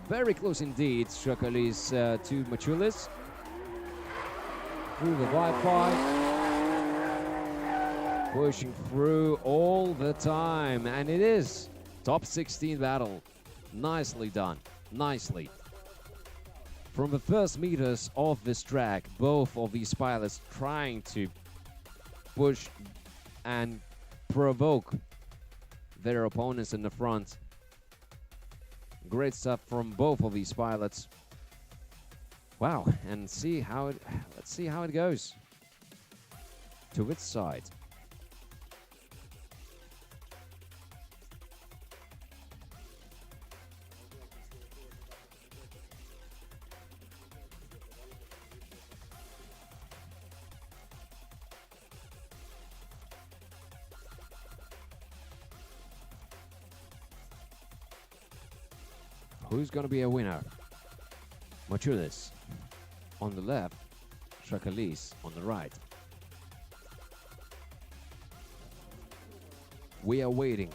S3: Very close indeed, Shakalis to Machulis. Through the Wi-Fi. Pushing through all the time. And it is top 16 battle. Nicely done. Nicely. From the first meters of this track, both of these pilots trying to push and provoke their opponents in the front. Great stuff from both of these pilots. Wow, and let's see how it goes. To which side? Who's going to be a winner? Machulis on the left, Shakalis on the right. We are waiting.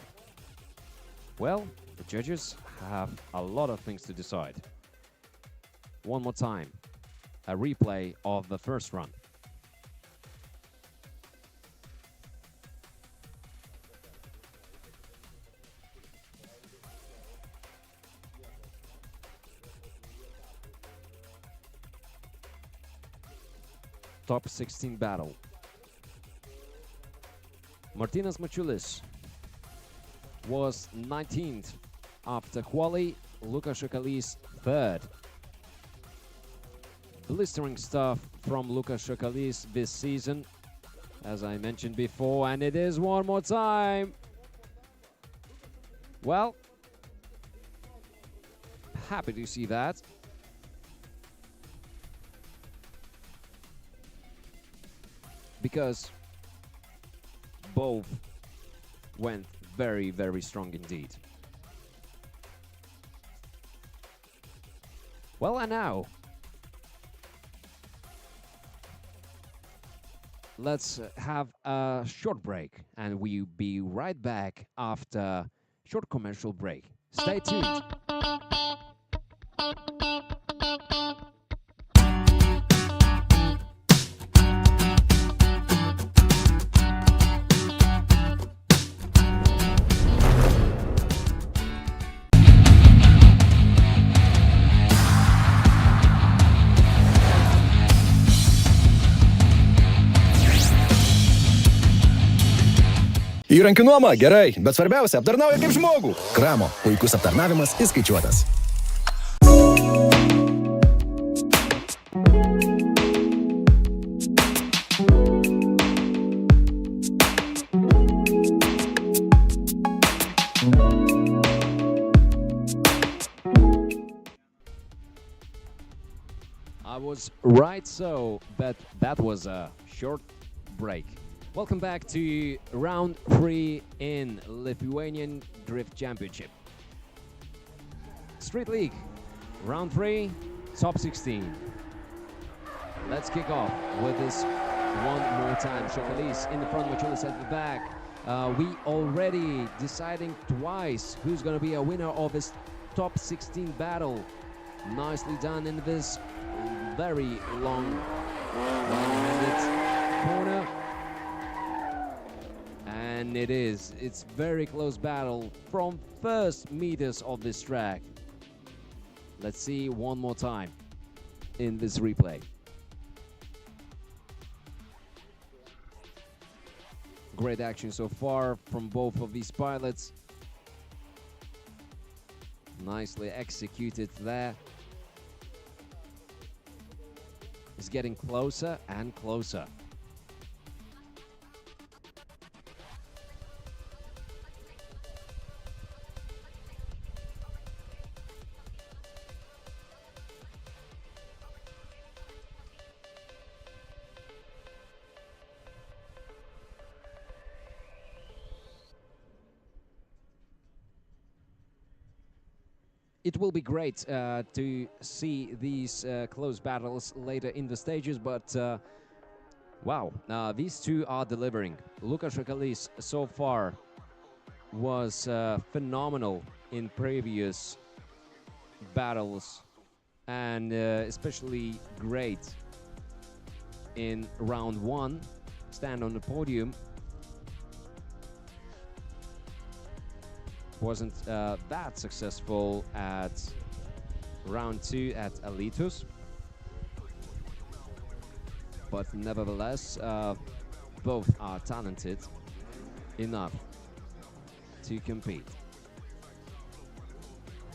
S3: Well, the judges have a lot of things to decide. One more time, a replay of the first run. Top 16 battle. Martynas Machulis was 19th after quali, Lukas Shakalis 3rd. Blistering stuff from Lukas Shakalis this season, as I mentioned before, and it is one more time. Well, happy to see that. Because both went very, very strong indeed. Well, and now let's have a short break, and we'll be right back after short commercial break. Stay tuned.
S1: Įrankių nuoma gerai, bet svarbiausia aptarnauja kaip žmogų. Kramo puikus aptarnavimas įskaičiuotas.
S3: I was right, so that was a short break. Welcome back to round 3 in Lithuanian Drift Championship. Street League, round 3, top 16. Let's kick off with this one more time. Shakalis in the front, Machulis at the back. We already deciding twice who's going to be a winner of this top 16 battle. Nicely done in this very long one-handed corner. And it's very close battle from first meters of this track. Let's see one more time in this replay. Great action so far from both of these pilots. Nicely executed there. It's getting closer and closer. It will be great to see these close battles later in the stages, but Wow, these two are delivering. Lukas Šakalys so far was phenomenal in previous battles, and especially great in round 1, stand on the podium. Wasn't that successful at round 2 at Alytus, but nevertheless, both are talented enough to compete.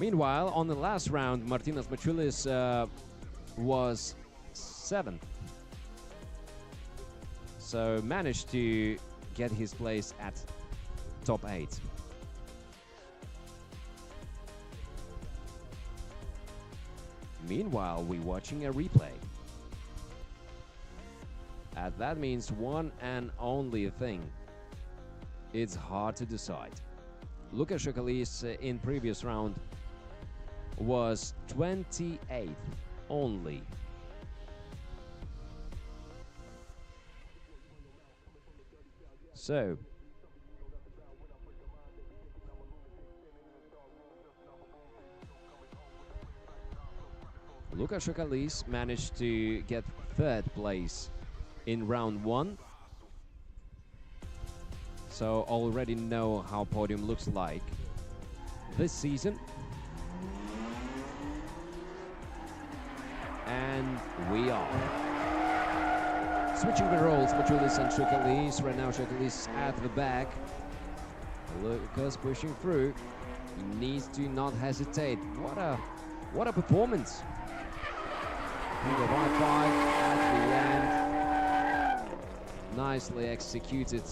S3: Meanwhile, on the last round, Martynas Mačiulis was 7th, so managed to get his place at top 8. Meanwhile, we're watching a replay. And that means one and only thing. It's hard to decide. Lukas Šakalys in previous round was 28th only. So, Lukas Šakalys managed to get 3rd place in round 1. So already know how podium looks like this season. And we are switching the roles, Mačiulis and Šakalys. Right now Šakalys at the back. Lukas pushing through. He needs to not hesitate. What a performance. The high five at the end. Nicely executed.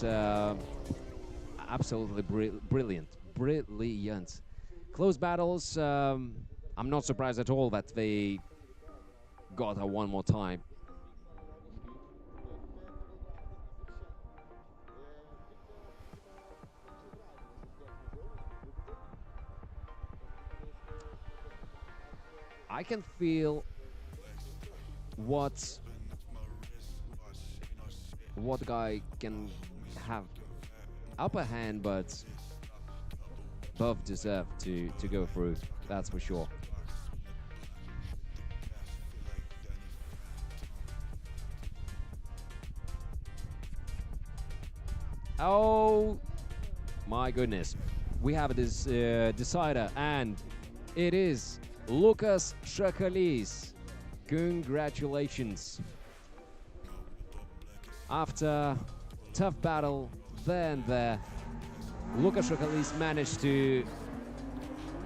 S3: Absolutely brilliant. Brilliant. Close battles. I'm not surprised at all that they got her one more time. I can feel what guy can have upper hand, but both deserve to go through, that's for sure. Oh my goodness, we have this decider, and it is Lukas Šakalys. Congratulations. After tough battle there and there, Lukas Šakalys managed to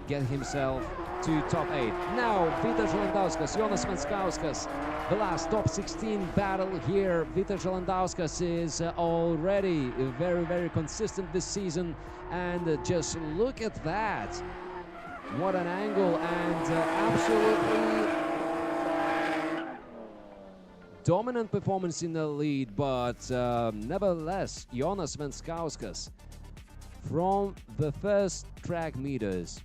S3: get himself to top 8. Now Vytas Žalandauskas, Jonas Venskauskas, the last top 16 battle here. Vytas Žalandauskas is already very consistent this season, and just look at that. What an angle, and absolutely dominant performance in the lead, but nevertheless, Jonas Venskauskas from the first track meters.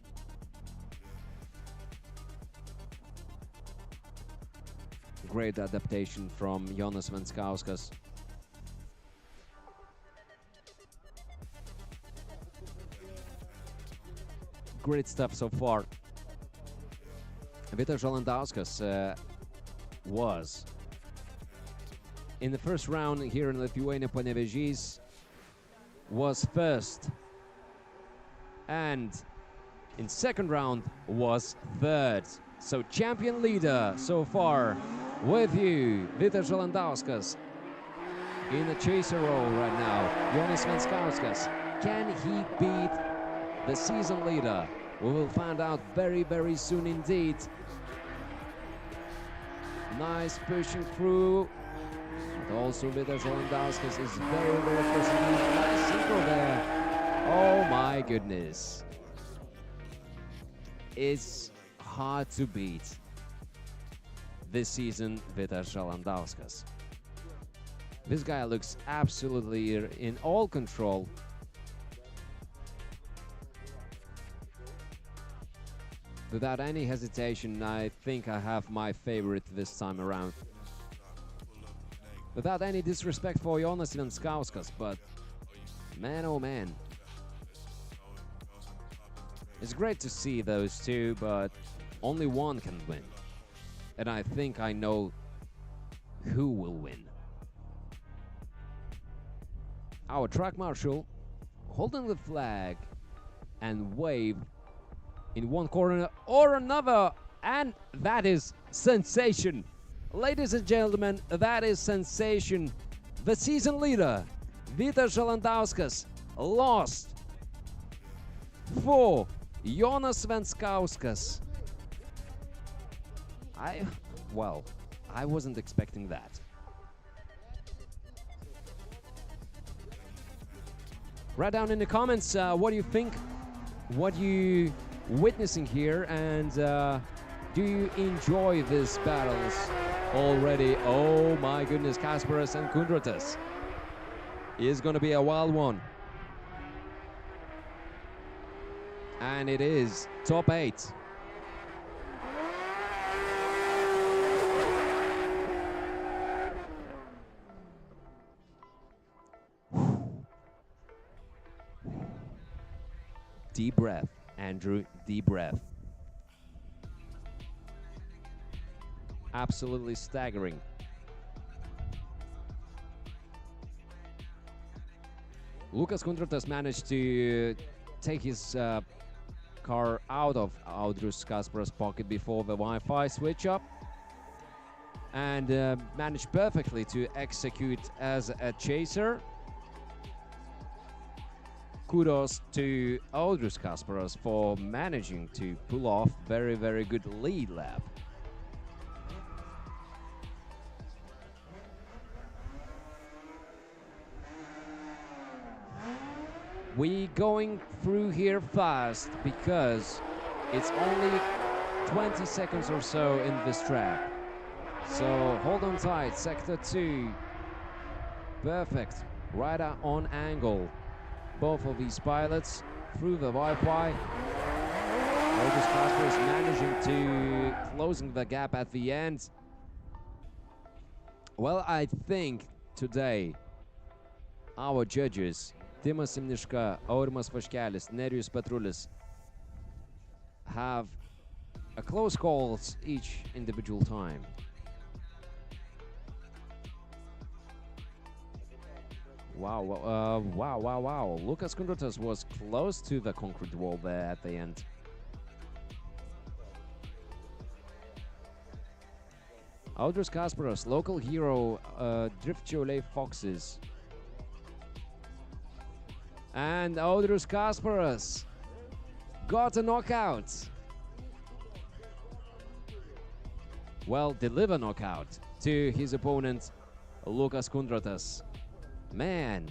S3: Great adaptation from Jonas Venskauskas. Great stuff so far. Vytas Žalandauskas was in the first round here in Lithuania, Panevėžys, was first, and in second round was 3rd. So champion leader so far with you, Vytas Žalandauskas, in the chaser role right now. Jonas Venskauskas, can he beat the season leader? We will find out very soon indeed. Nice pushing through. But also Vytas Žalandauskas is very positive. Nice single there. Oh my goodness. It's hard to beat this season Vytas Žalandauskas. This guy looks absolutely in all control. Without any hesitation, I think I have my favorite this time around. Without any disrespect for Jonas Venskauskas, but man, oh man. It's great to see those two, but only one can win. And I think I know who will win. Our track marshal holding the flag and wave in one corner or another, and that is sensation. Ladies and gentlemen, that is sensation. The season leader, Vytas Žalandauskas, lost for Jonas Venskauskas. I wasn't expecting that. Write down in the comments what do you think, what you witnessing here, and do you enjoy these battles already? Oh my goodness, Kasparas and Kundratas is gonna be a wild one. And it is top 8. Deep breath, Andrew, deep breath. Absolutely staggering. Lukas Kundratas managed to take his car out of Audrius Kasparas' pocket before the Wi-Fi switch up, and managed perfectly to execute as a chaser. Kudos to Audrius Kasparas for managing to pull off very, very good lead lap. We going through here fast because it's only 20 seconds or so in this track. So hold on tight, sector 2. Perfect, right on angle. Both of these pilots through the Wi-Fi. Audrius Kasparas managing to closing the gap at the end. Well, I think today our judges, Timas Simniška, Aurimas Vaškelis, Nerijus Petrulis, have a close calls each individual time. Wow. Lukas Kundratas was close to the concrete wall there at the end. Audrius Kasparas, local hero, Drift Siauliai Foxes. And Audrius Kasparas got a knockout. Well, deliver knockout to his opponent, Lukas Kundratas. Man,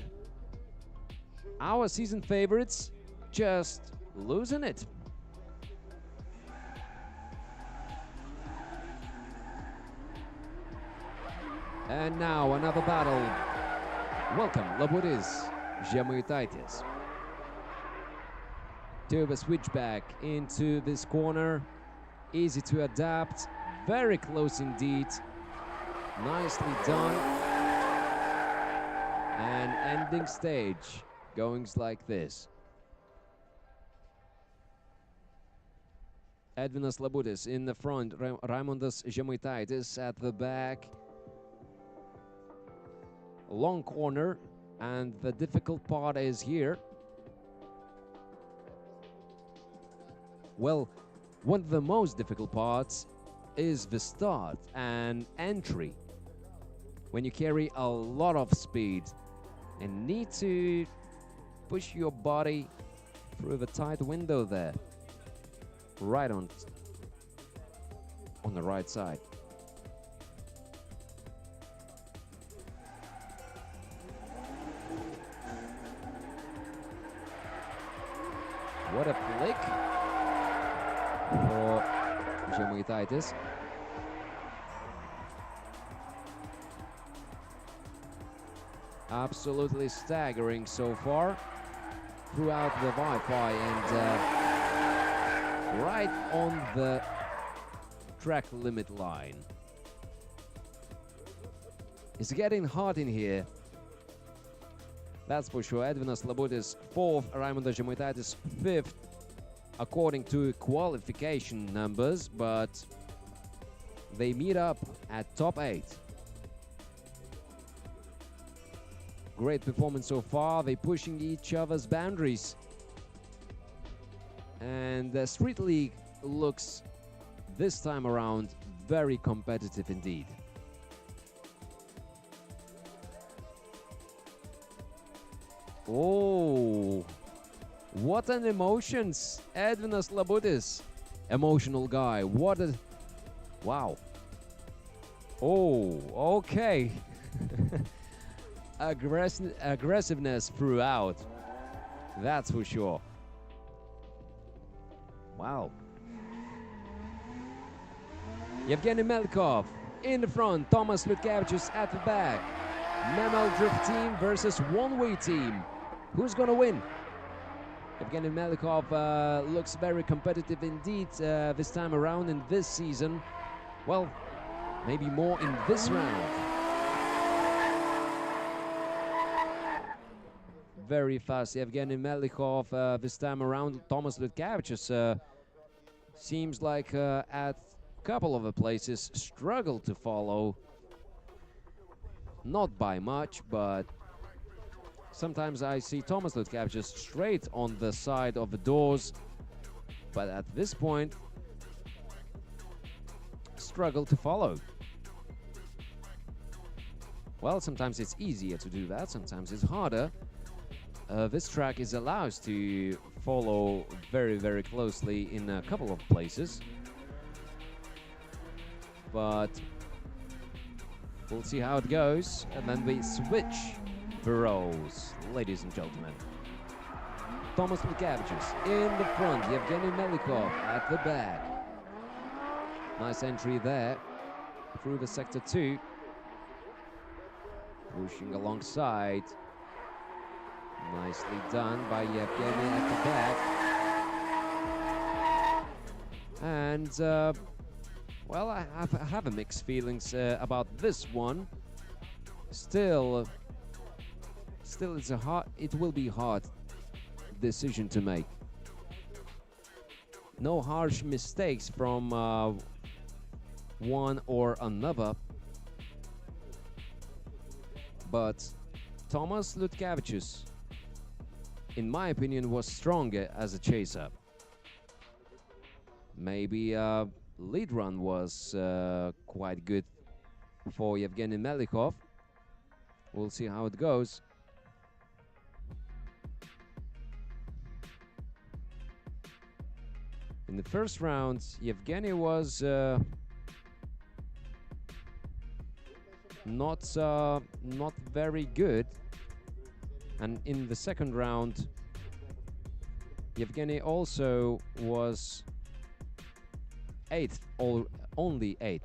S3: our season favorites just losing it. And now another battle. Welcome, Laburis Žemaitaitis. To the switchback into this corner. Easy to adapt. Very close indeed. Nicely done. And ending stage goings like this. Edvinas Labutis in the front, Raimondas Žemaitaitis at the back. Long corner, and the difficult part is here. Well, one of the most difficult parts is the start and entry. When you carry a lot of speed and need to push your body through the tight window there, right on the right side. What a flick for Žemaitaitis. Absolutely staggering so far throughout the Wi-Fi, and right on the track limit line. It's getting hot in here. That's for sure. Edvinas Labutis 4th, Raimondas Žemaitaitis 5th, according to qualification numbers, but they meet up at top 8. Great performance so far. They're pushing each other's boundaries. And the Street League looks, this time around, very competitive indeed. Oh, what an emotions, Edvinas Labutis. Emotional guy, what a, wow. Oh, okay. Aggressiveness throughout, that's for sure. Wow. Yevgeny Melikov in the front, Tomas Liutkevičius at the back. Memel Drift team versus one-way team. Who's gonna win? Yevgeny Melikov looks very competitive indeed this time around in this season. Well, maybe more in this round. Very fast Yevgeny Melikov this time around. Tomas Liutkevičius seems like at a couple of the places struggled to follow. Not by much, but sometimes I see Tomas Liutkevičius straight on the side of the doors, but at this point struggle to follow. Well, sometimes it's easier to do that, sometimes it's harder. This track is allowed to follow very, very closely in a couple of places, but we'll see how it goes. And then we switch the roles, ladies and gentlemen. Tomas Liutkevičius in the front, Yevgeny Melikov at the back. Nice entry there through the sector 2. Pushing alongside. Nicely done by Yevgeny at the back. And, well, I have a mixed feelings about this one. Still it will be hard decision to make. No harsh mistakes from one or another. But Tomas Liutkevičius, in my opinion, was stronger as a chaser. Maybe lead run was quite good for Yevgeny Melikov. We'll see how it goes. In the first round, Yevgeny was not very good. And in the second round, Yevgeny also was 8th, or only 8th.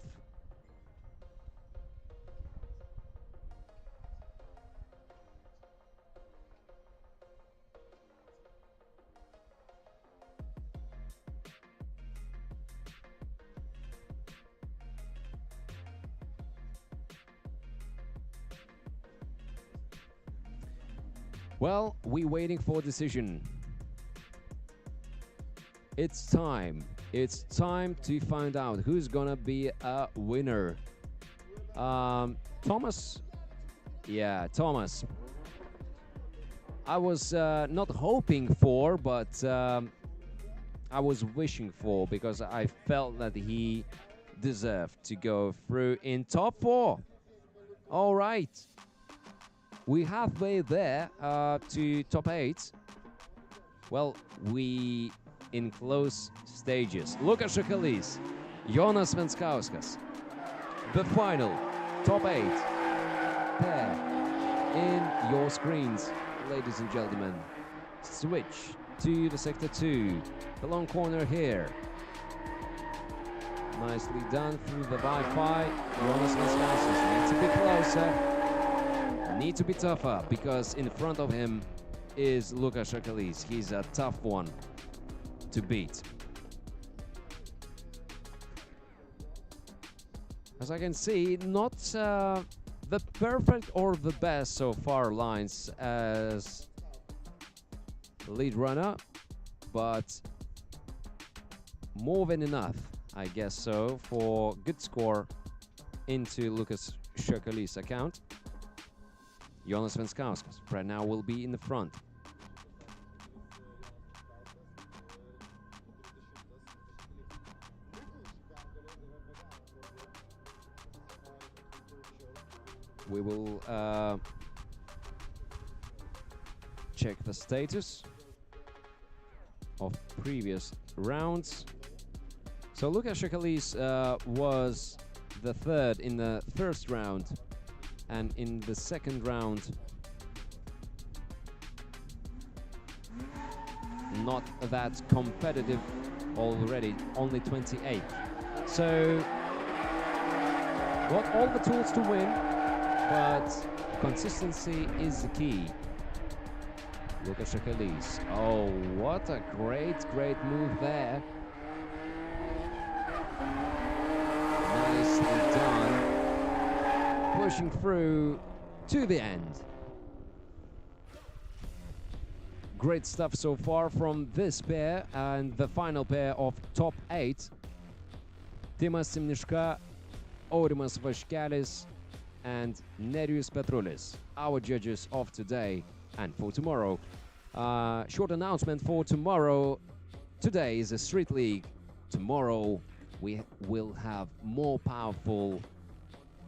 S3: Well, we're waiting for a decision. It's time. It's time to find out who's gonna be a winner. Thomas. Yeah, Thomas. I was not hoping for, but I was wishing for, because I felt that he deserved to go through in top 4. All right. We halfway there to top 8. Well, we in close stages. Lukas Šakalys, Jonas Venskauskas. The final top 8 pair in your screens, ladies and gentlemen. Switch to the sector 2. The long corner here. Nicely done through the Wi-Fi. Jonas Venskauskas needs to be closer. Need to be tougher, because in front of him is Lukas Šakalys. He's a tough one to beat. As I can see, not the perfect or the best so far lines as lead runner, but more than enough, I guess so, for good score into Lucas Siauliai's account. Jonas Venskauskas right now will be in the front. We will check the status of previous rounds. So Lucas Siauliai was the third in the first round, and in the second round not that competitive already, only 28. So got all the tools to win, but consistency is the key. Lucas Siauliai. Oh, what a great move there. Nicely done. Pushing through to the end. Great stuff so far from this pair, and the final pair of top 8. Timas Simniška, Aurimas Vaškelis, and Nerijus Petrulis, our judges of today and for tomorrow. Short announcement for tomorrow. Today is a street league. Tomorrow we will have more powerful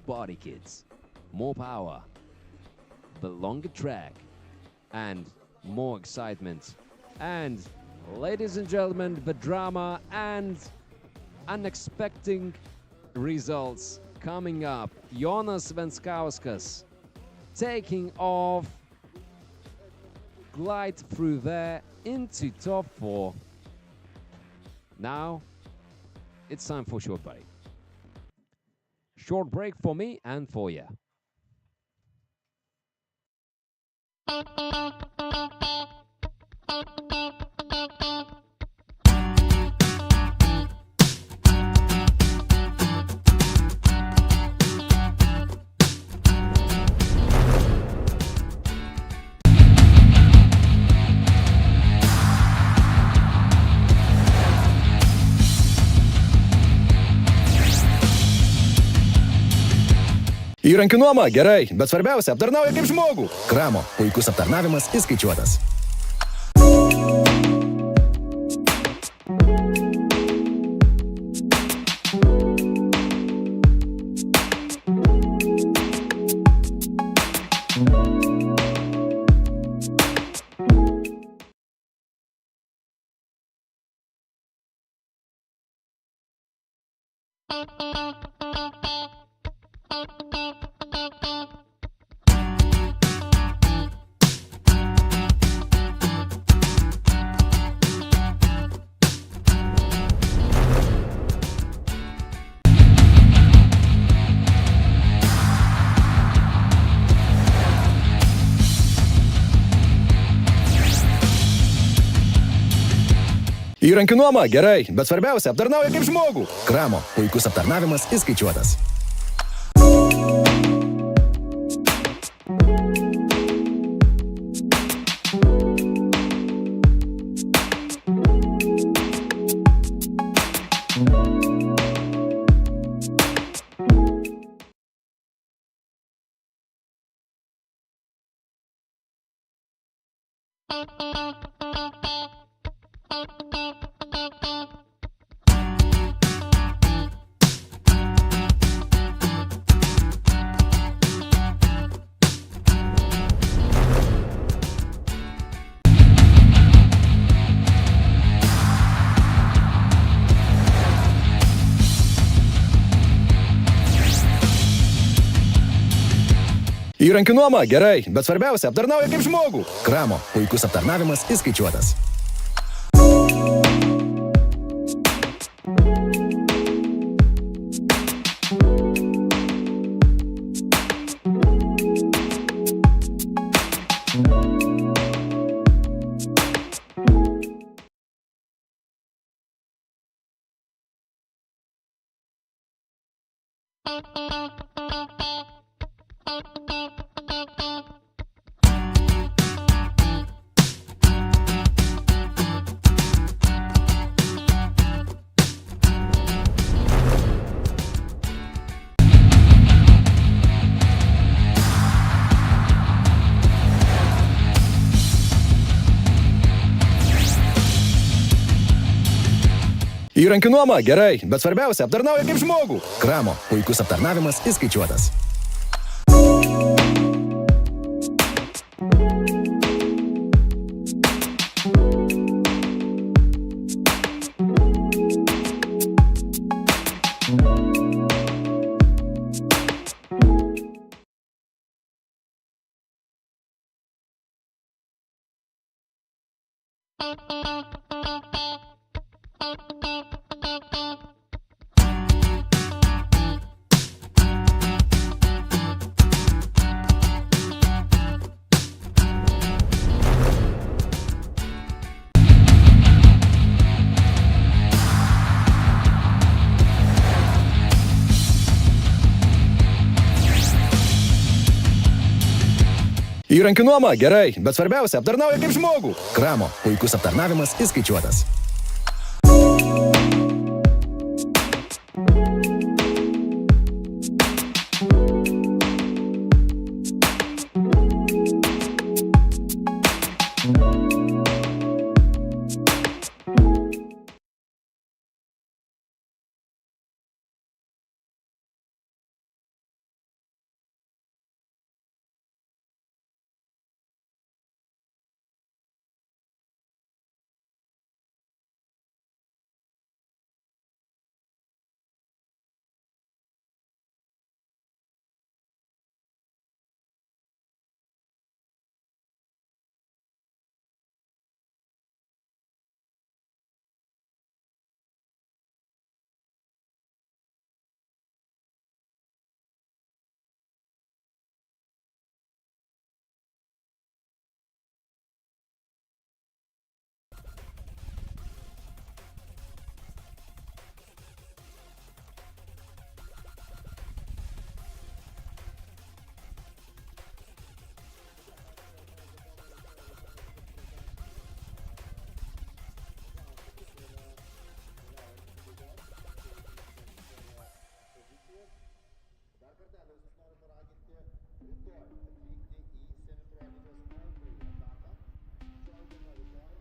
S3: body kits, more power, the longer track, and more excitement. And ladies and gentlemen, the drama and unexpected results coming up. Jonas Venskauskas taking off, glide through there into top 4. Now it's time for short break. Short break for me and for you.
S1: Įrankių nuoma gerai, bet svarbiausia, aptarnauja kaip žmogų. Kramo, puikus aptarnavimas įskaičiuotas. Įrankių nuoma gerai, bet svarbiausia, aptarnauja kaip žmogų. Kramo, puikus aptarnavimas įskaičiuotas. Įrankių nuoma gerai, bet svarbiausia, aptarnauja kaip žmogų. Kramo, puikus aptarnavimas įskaičiuotas. Įrankių nuoma gerai, bet svarbiausia aptarnauja kaip žmogų. Kramo puikus aptarnavimas įskaičiuotas. Įrankių nuoma gerai, bet svarbiausia aptarnauja kaip žmogų. Kramo puikus aptarnavimas įskaičiuotas.
S2: Dar kartelį visus noriu paraginti rytoj atvykti į semiprotikos antrąjį etapą. 16 diena rytoj.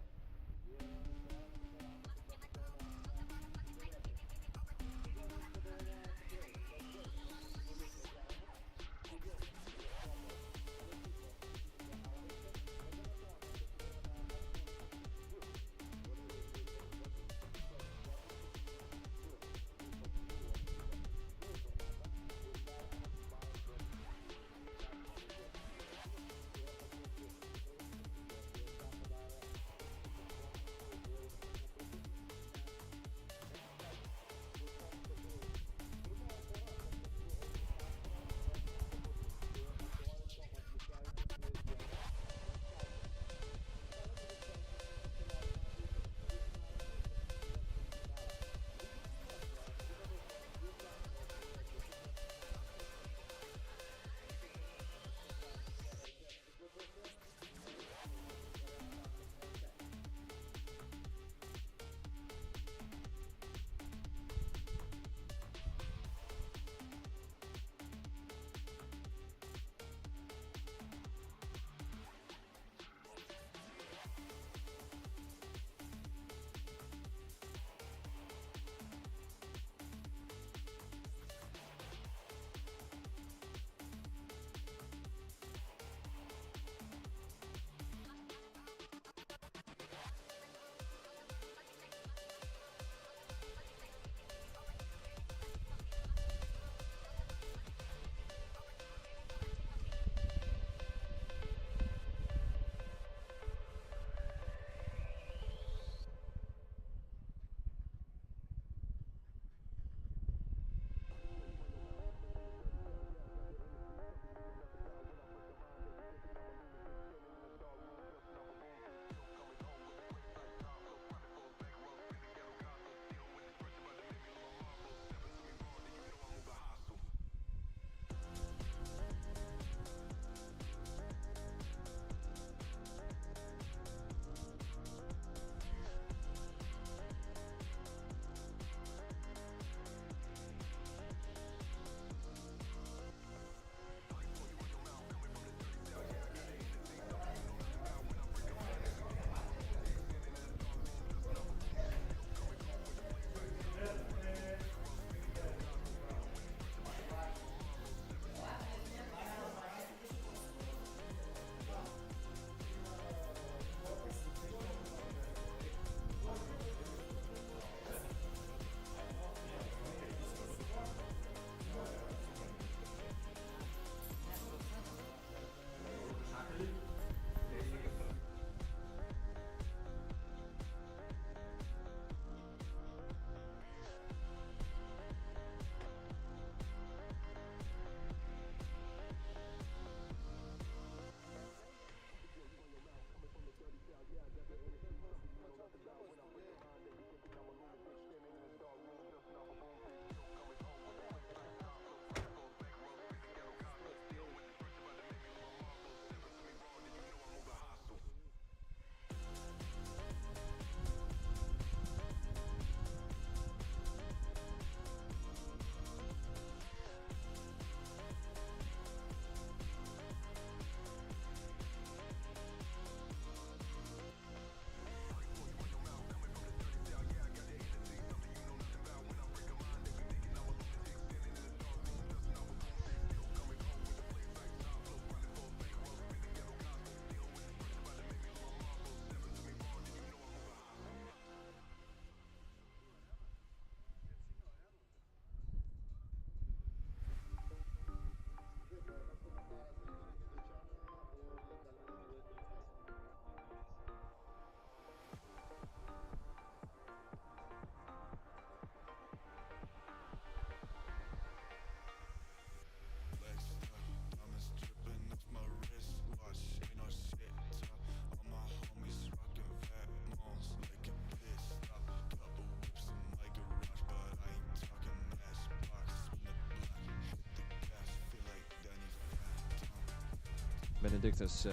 S3: Benedictus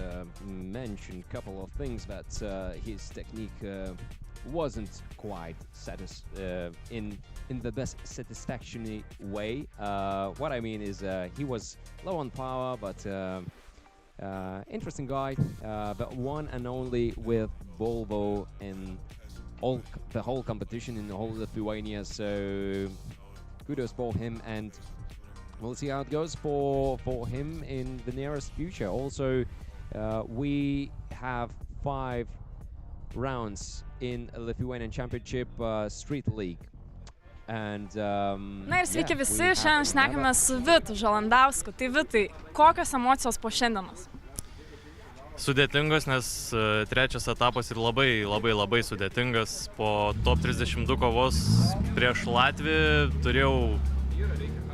S3: mentioned a couple of things that his technique wasn't quite in the best satisfactory way. What I mean is he was low on power, but interesting guy, but one and only with Volvo in the whole competition in the whole Lithuania. So kudos for him, and we'll see how it goes for him in the nearest future. Also, we have 5 rounds in a Lithuanian Championship Street League. And,
S4: Na ir sveiki visi, šiandien šnekame su Vitu Žalandausku. Tai Vitai, kokios emocijos po šiandienos?
S5: Sudėtingos, nes trečias etapas ir labai sudėtingas. Po top 32 kovos prieš Latvį turėjau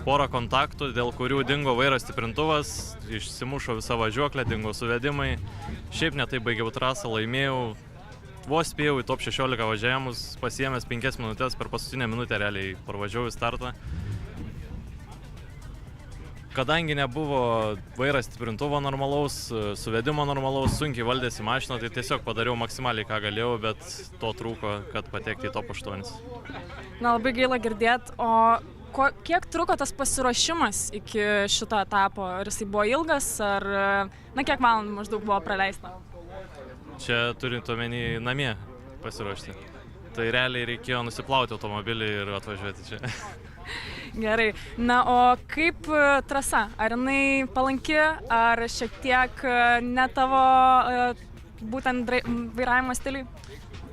S5: porą kontaktų, dėl kurių dingo vairo stiprintuvas, išsimušo visą važiuoklę, dingo suvedimai. Šiaip netai baigiau trasą, laimėjau. Vos spėjau į top 16 važiavimus, pasiėmęs 5 minutės, per paskutinę minutę realiai parvažiavau į startą. Kadangi nebuvo vairas stiprintuvo normalaus, suvedimo normalaus, sunkiai valdėsi mašiną, tai tiesiog padariau maksimaliai ką galėjau, bet to trūko, kad patekti į top 8.
S4: Na, labai gaila girdėti, o kiek truko tas pasiruošimas iki šito etapo? Ar jisai buvo ilgas, ar kiek valandų maždaug buvo praleista?
S5: Čia turint omeny namie pasiruošti. Tai realiai reikėjo nusiplauti automobilį ir atvažiuoti čia.
S4: Gerai. Na, o kaip trasa? Ar jinai palanki, ar šiek tiek ne tavo būtent vairavimo stiliui?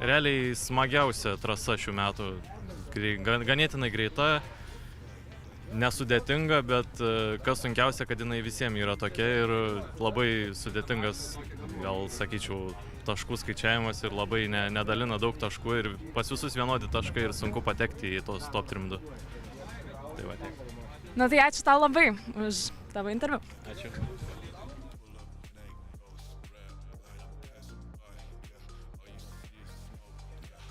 S5: Realiai smagiausia trasa šių metų. Ganėtinai greita, nesudėtinga, bet kas sunkiausia, kad jinai visiems yra tokia ir labai sudėtingas, gal sakyčiau, taškų skaičiavimas ir labai nedalina daug taškų ir pas visus vienodi taškai ir sunku patekti į tos top 32. Tai va tiek.
S4: Na tai ačiū tau labai už tavo interviu.
S5: Ačiū.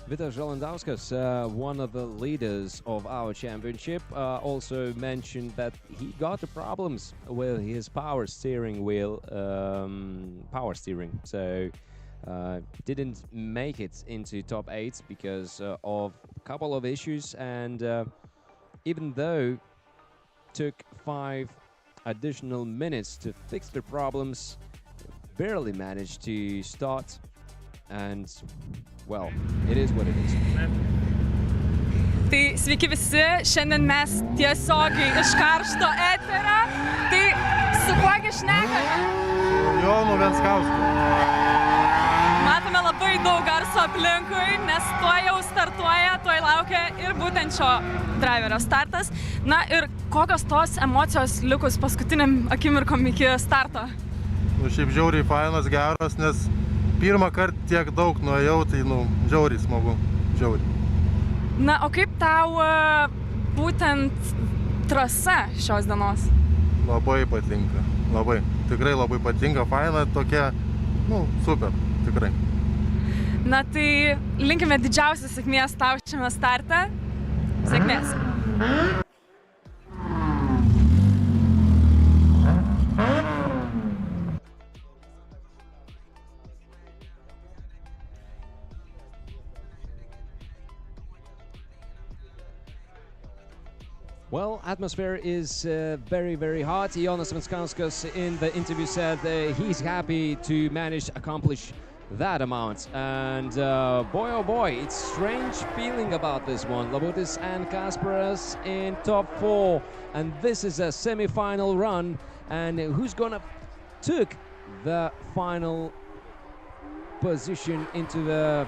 S3: Vitas Žalandauskas, one of the leaders of our championship, also mentioned that he got the problems with his power steering wheel, so didn't make it into top 8 because of a couple of issues, and even though took 5 additional minutes to fix the problems, barely managed to start, and well, it is what it is.
S4: Tai sveiki visi, šiandien mes tiesiogiai iš karšto eterio. Tai su kuogi šnekame?
S2: Jonu Venskausku.
S4: Matome labai daug garso aplinkui, nes tuoj jau startuoja, tuoj laukia ir būtent šio driverio startas. Na ir kokios tos emocijos likus paskutiniam akimirkom iki starto?
S2: Šiaip žiauriai fainas, geras, nes pirmą kartą tiek daug nuėjau, tai žiauriai smagu, žiauriai.
S4: Na, o kaip tau būtent trasa šios dienos?
S2: Labai patinka, labai. Tikrai labai patinka, faina, tokia, super, tikrai.
S4: Na, tai linkime didžiausios sėkmės tau šiame starte. Sėkmės.
S3: Well, atmosphere is very, very hot. Jonas Venskauskas in the interview said he's happy to manage to accomplish that amount. And boy, oh boy, it's strange feeling about this one. Labutis and Kasparas in top 4. And this is a semi-final run. And who's gonna took the final position into the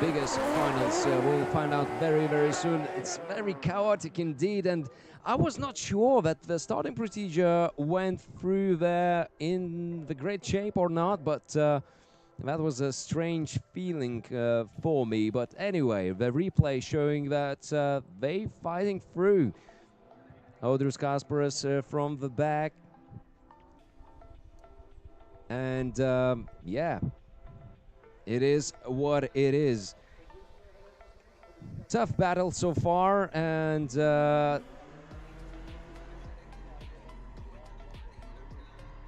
S3: biggest finals? We'll find out very, very soon. It's very chaotic indeed, and I was not sure that the starting procedure went through there in the great shape or not, but that was a strange feeling for me. But anyway, the replay showing that they fighting through. Audrius Kasparas from the back, and yeah, it is what it is. Tough battle so far, and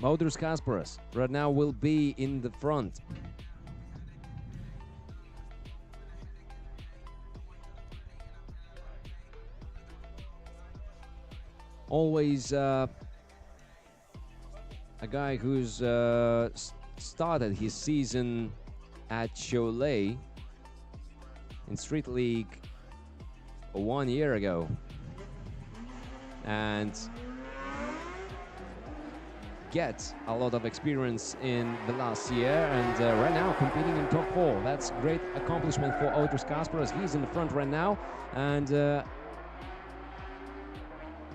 S3: Audrius Kasparas right now will be in the front. Always a guy who's started his season at Siauliai in Street League 1 year ago, and get a lot of experience in the last year, and right now competing in top 4. That's great accomplishment for Audrius Kasparas. He's in the front right now, and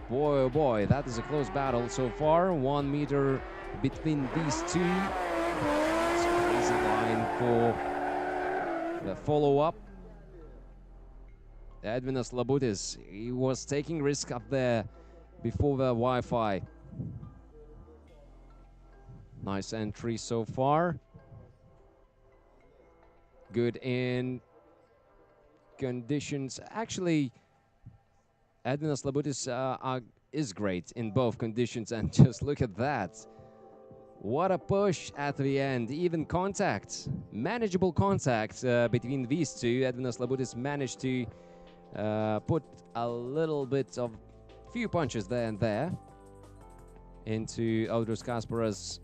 S3: boy oh boy, that is a close battle so far. 1 meter between these two. It's a crazy line for the follow-up. Edvinas Labutis, he was taking risk up there before the Wi-Fi. Nice entry so far. Good in conditions. Actually, Edvinas Labutis is great in both conditions, and just look at that. What a push at the end. Even contact, manageable contact between these two. Edvinas Labutis managed to put a little bit of few punches there and there into Audrius Kasparas'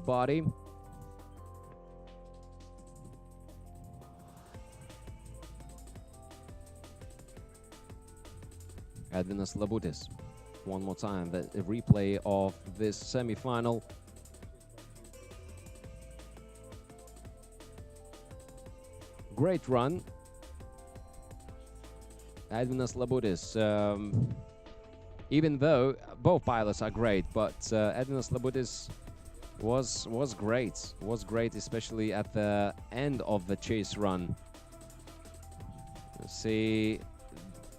S3: body. Edvinas Labutis. One more time, the replay of this semi-final. Great run. Edvinas Labutis. Even though both pilots are great, but Edvinas Labutis was great. Was great, especially at the end of the chase run. Let's see.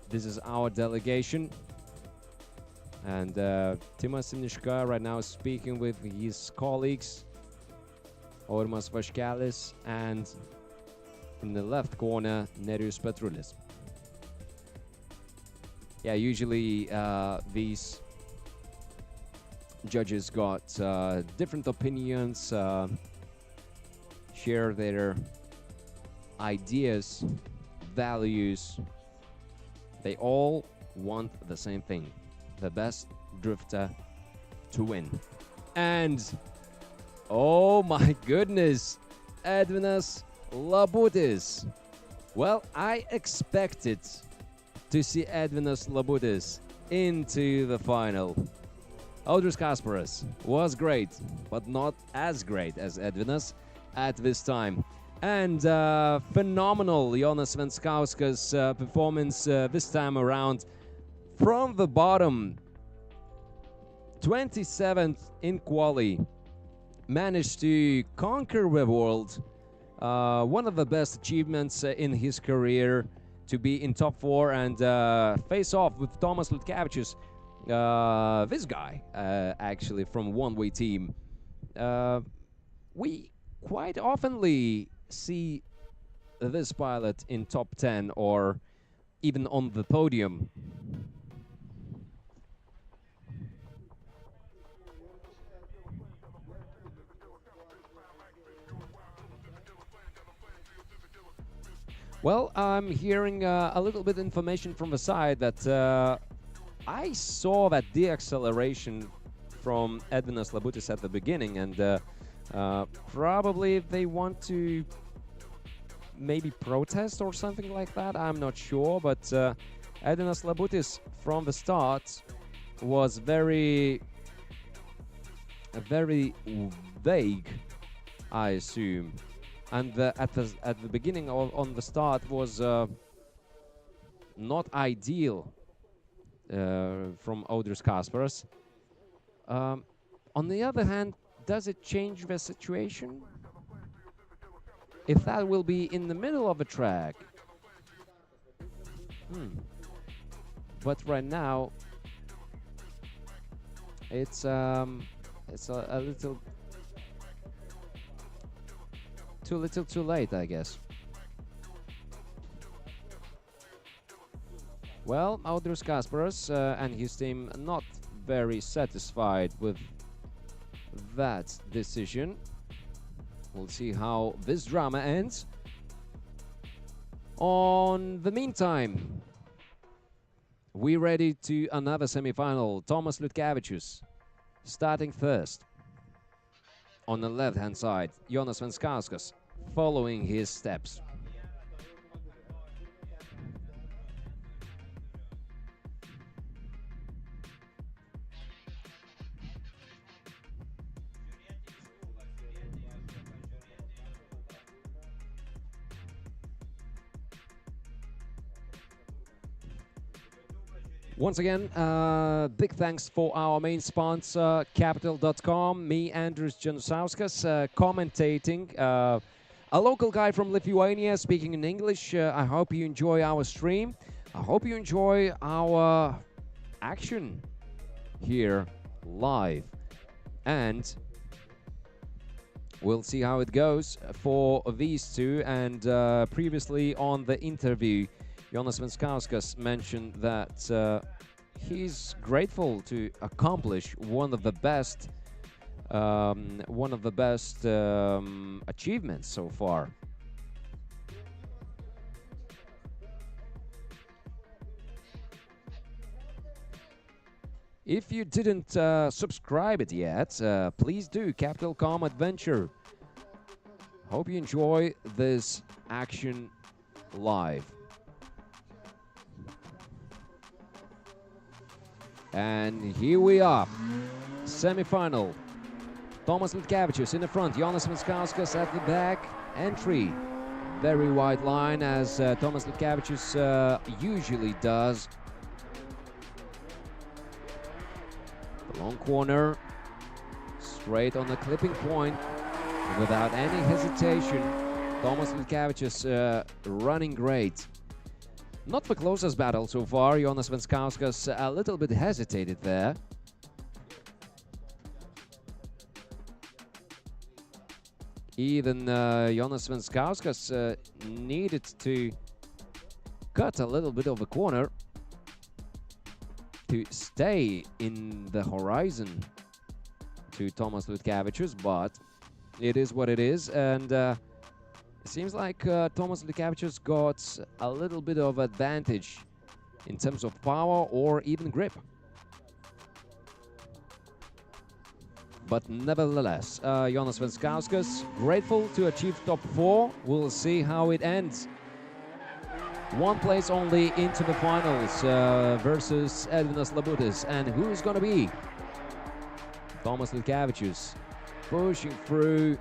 S3: This is our delegation. And Timas Sinishka right now is speaking with his colleagues, Aurimas Vaškelis, and in the left corner, Nerijus Petrulis. Yeah, usually these judges got different opinions, share their ideas, values. They all want the same thing: the best drifter to win. And oh my goodness, Edvinas Labutis. Well, I expected to see Edvinas Labutis into the final. Audrius Kasparas was great, but not as great as Edvinas at this time. And phenomenal Jonas Venskauskas' performance this time around. From the bottom, 27th in quali, managed to conquer the world. One of the best achievements in his career, to be in top 4 and face off with Tomas Lutkevičius, this guy, actually from one-way team. We quite oftenly see this pilot in top 10 or even on the podium. Well, I'm hearing a little bit information from the side that I saw that deceleration from Edvinas Labutis at the beginning, and probably they want to maybe protest or something like that. I'm not sure, but Edvinas Labutis from the start was very vague, I assume. And at the beginning on the start was not ideal from Audrius Kasparas. On the other hand, does it change the situation? If that will be in the middle of the track. But right now, it's a little too late, I guess. Well, Audrius Kasparas and his team not very satisfied with that decision. We'll see how this drama ends. On the meantime, we're ready to another semi-final. Tomas Liutkevičius starting first. On the left-hand side, Jonas Venskauskas following his steps. Once again, big thanks for our main sponsor, Capital.com. Me, Andrius Janusauskas, commentating. A local guy from Lithuania speaking in English. I hope you enjoy our stream. I hope you enjoy our action here live. And we'll see how it goes for these two. And previously on the interview, Jonas Venskauskas mentioned that he's grateful to accomplish one of the best achievements so far. If you didn't subscribe it yet, please do. Capital.com Adventure. Hope you enjoy this action live. And here we are, semi-final. Tomas Liutkevičius in the front, Jonas Venskauskas at the back. Entry, very wide line, as Tomas Liutkevičius usually does. The long corner, straight on the clipping point, without any hesitation. Tomas Liutkevičius running great. Not the closest battle so far. Jonas Venskauskas a little bit hesitated there. Even Jonas Venskauskas needed to cut a little bit of a corner to stay in the horizon to Tomas Liutkevičius, but it is what it is, and it seems like Tomas Liutkevičius got a little bit of advantage in terms of power or even grip. But nevertheless, Jonas Venskauskas grateful to achieve top 4. We'll see how it ends. One place only into the finals versus Edvinas Labutis. And who's going to be? Tomas Liutkevičius pushing through,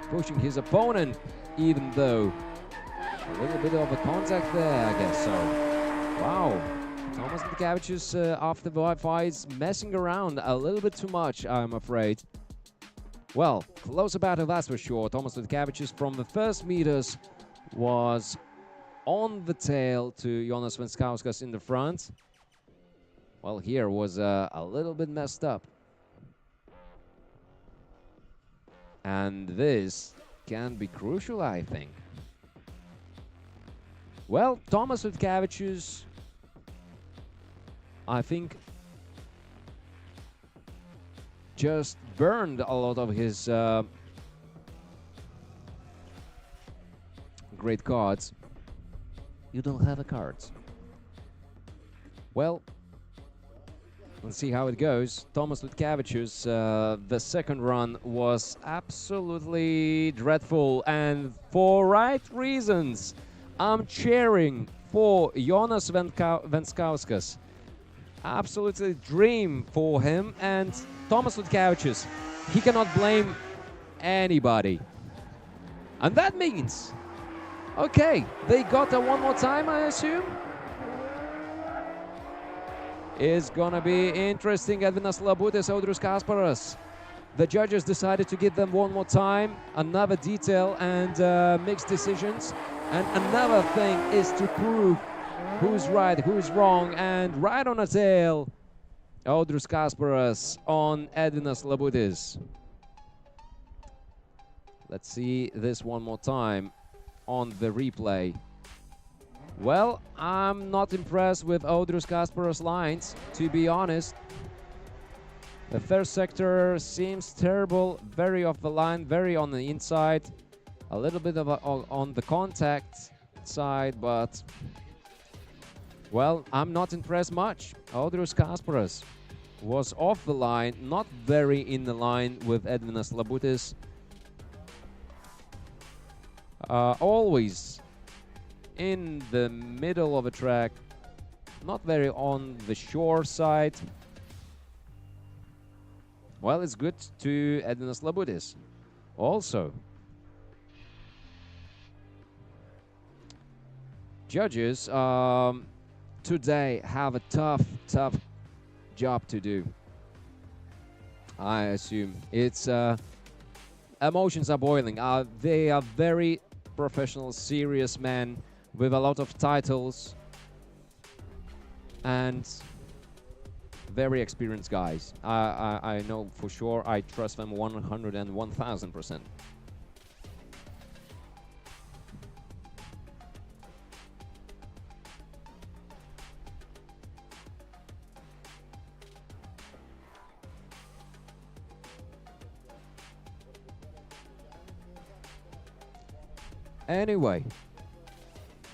S3: pushing his opponent, even though a little bit of a contact there, I guess so. Wow, Tomas Liutkevičius after the fights messing around a little bit too much, I'm afraid. Well, closer battle, that's for sure. Tomas Liutkevičius from the first meters was on the tail to Jonas Venskauskas in the front. Well, here was a little bit messed up. And this can be crucial, I think. Well, Tomas Liutkevičius, I think, just burned a lot of his great cards. You don't have the cards. Well, let's see how it goes. Tomas Liutkevičius, the second run was absolutely dreadful, and for right reasons. I'm cheering for Jonas Venskauskas. Absolutely dream for him, and Tomas Liutkevičius, he cannot blame anybody. And that means, okay, they got a one more time, I assume. It's gonna be interesting. Edvinas Labutis, Audrius Kasparas. The judges decided to give them one more time, another detail and mixed decisions. And another thing is to prove who's right, who's wrong, and right on the tail, Audrius Kasparas on Edvinas Labutis. Let's see this one more time on the replay. Well, I'm not impressed with Audrius Kasparas' lines, to be honest. The first sector seems terrible, very off the line, very on the inside, a little bit of on the contact side, but well, I'm not impressed much. Audrius Kasparas was off the line, not very in the line with Edvinas Labutis. Always in the middle of a track, not very on the shore side. Well, it's good to Edvinas Labutis. Also, judges today have a tough job to do. I assume it's emotions are boiling. They are very professional, serious men with a lot of titles and very experienced guys. I know for sure. I trust them 101,000%. Anyway,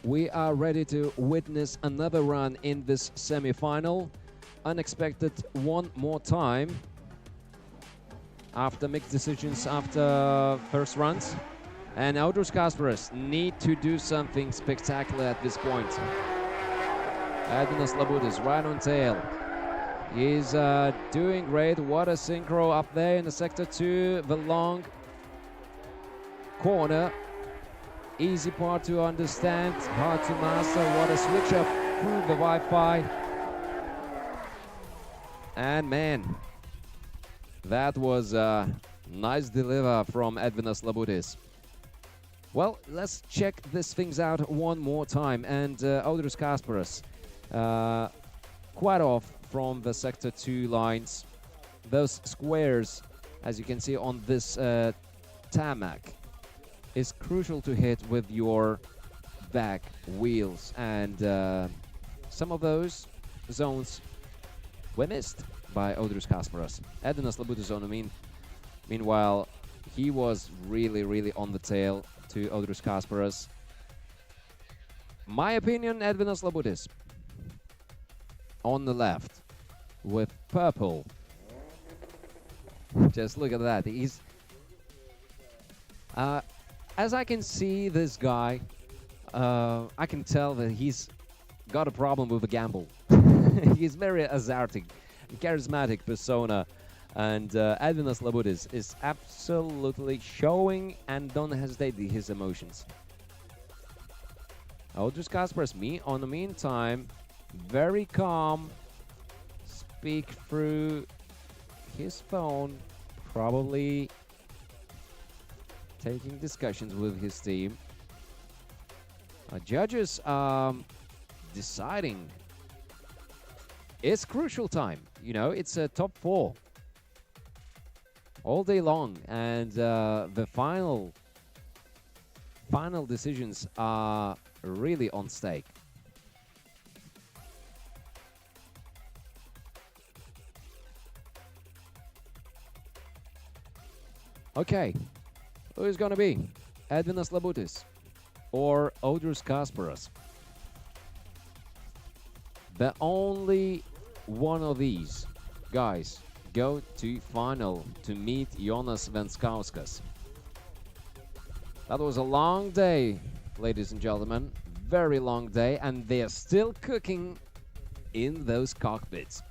S3: we are ready to witness another run in this semi-final. Unexpected one more time after mixed decisions after first runs. And Audrius Kasparas need to do something spectacular at this point. Edvinas Labutis right on tail. He's doing great. What a synchro up there in the sector 2. The long corner. Easy part to understand, hard to master. What a switch up through the Wi-Fi. And man, that was a nice deliver from Edvinas Labutis. Well, let's check these things out one more time. And Audrius Kasparas, quite off from the sector 2 lines. Those squares, as you can see on this tarmac, is crucial to hit with your back wheels, and some of those zones were missed by Audrius Kasparas. Edvinas Labutis on the meanwhile, he was really on the tail to Audrius Kasparas. My opinion, Edvinas Labutis on the left with purple. Just look at that. He's as I can see this guy, I can tell that he's got a problem with a gamble. He's very azartic, charismatic persona, and Edvinas Labutis is absolutely showing and don't hesitate his emotions. Audrius Kasparas, on the meantime, very calm, speak through his phone, probably taking discussions with his team. Judges deciding. It's crucial time. You know, it's a top 4 all day long, and the final decisions are really on stake. Okay. Who is going to be? Edvinas Labutis or Audrius Kasparas? The only one of these guys go to final to meet Jonas Venskauskas. That was a long day, ladies and gentlemen. Very long day, and they're still cooking in those cockpits.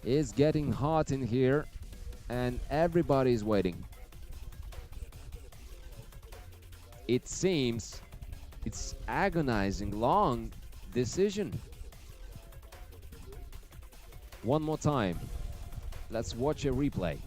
S3: It's getting hot in here, and everybody's waiting. It seems it's agonizing long decision. One more time. Let's watch a replay.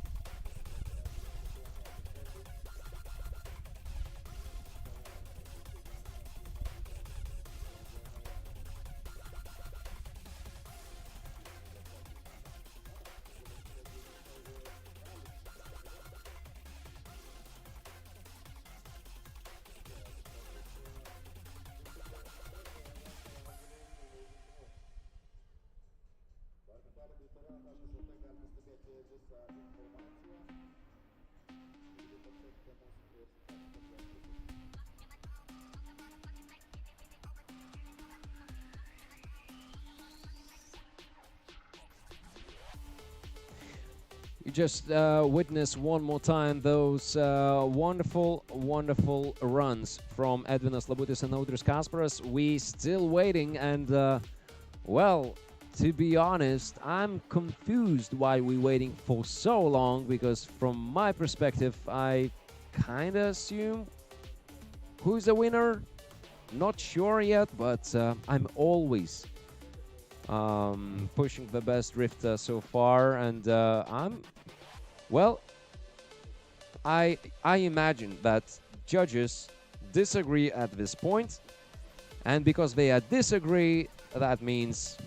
S3: You just witness one more time those wonderful, wonderful runs from Edvinas Labutis and Audrius Kasparas. We still waiting, and well, to be honest, I'm confused why we're waiting for so long, because from my perspective, I kind of assume who's the winner. Not sure yet, but I'm always pushing the best drifter so far, and I imagine that judges disagree at this point, and because they disagree, that means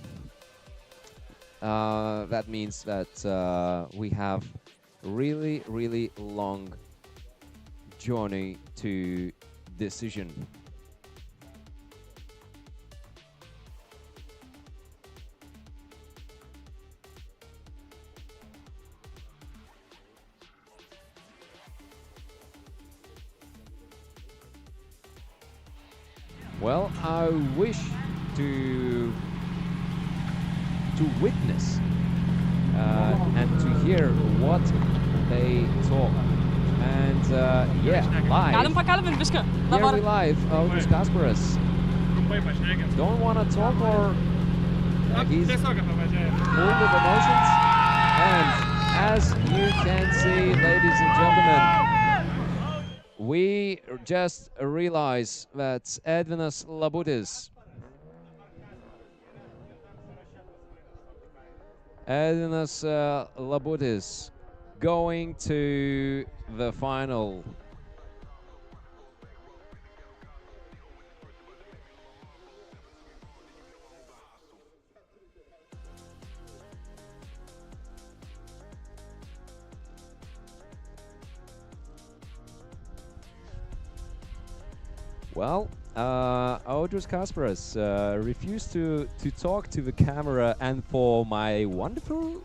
S3: that we have really, really long journey to decision. Well, I wish to witness and to hear what they talk. And yeah,
S4: Galim
S3: live.
S4: pakalbint biškį.
S3: Here
S4: Dabar.
S3: we live, Audrius Kasparas. Don't want to talk, or he's full of emotions. And as you can see, ladies and gentlemen, we just realized that Edvinas Labutis going to the final. Well, Audrius Kasparas refused to talk to the camera, and for my wonderful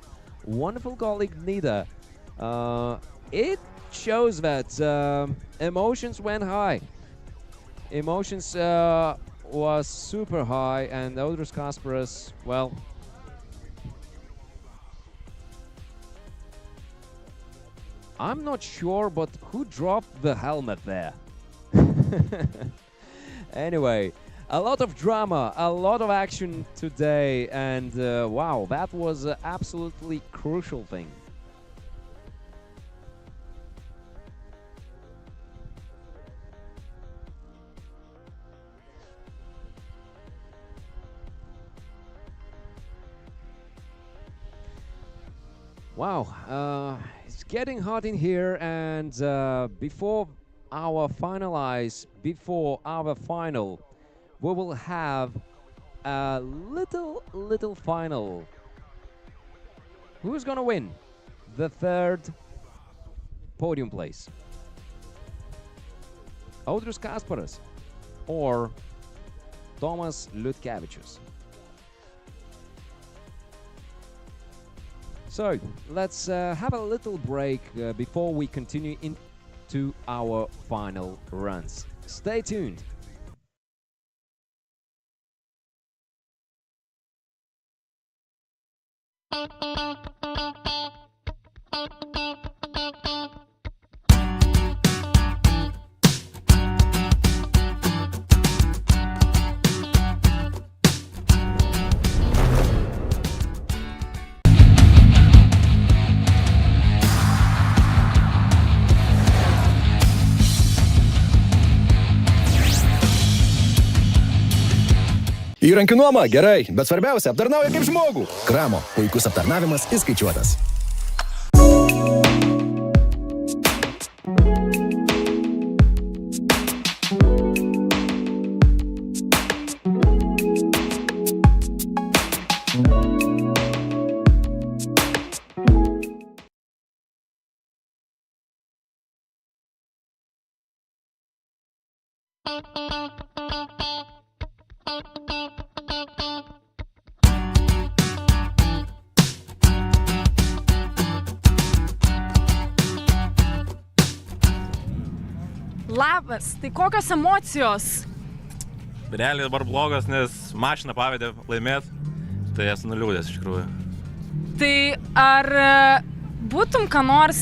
S3: colleague Nida, it shows that emotions went high. Emotions was super high, and Audrius Kasparas, well, I'm not sure, but who dropped the helmet there? Anyway, a lot of drama, a lot of action today, and wow, that was an absolutely crucial thing. Wow, it's getting hot in here, and before our final, we will have a little final. Who's gonna win the third podium place? Audrius Kasparas or Tomas Liutkevičius? So let's have a little break before we continue into our final runs. Stay tuned.
S1: Įrankių nuoma gerai, bet svarbiausia, aptarnauja kaip žmogų. Kramo, puikus aptarnavimas įskaičiuotas.
S4: etapas. Tai kokios emocijos?
S6: Realiai dabar blogas, nes mašiną pavedė laimėti, tai esu nuliūdęs iš tikrųjų.
S4: Tai ar būtum ką nors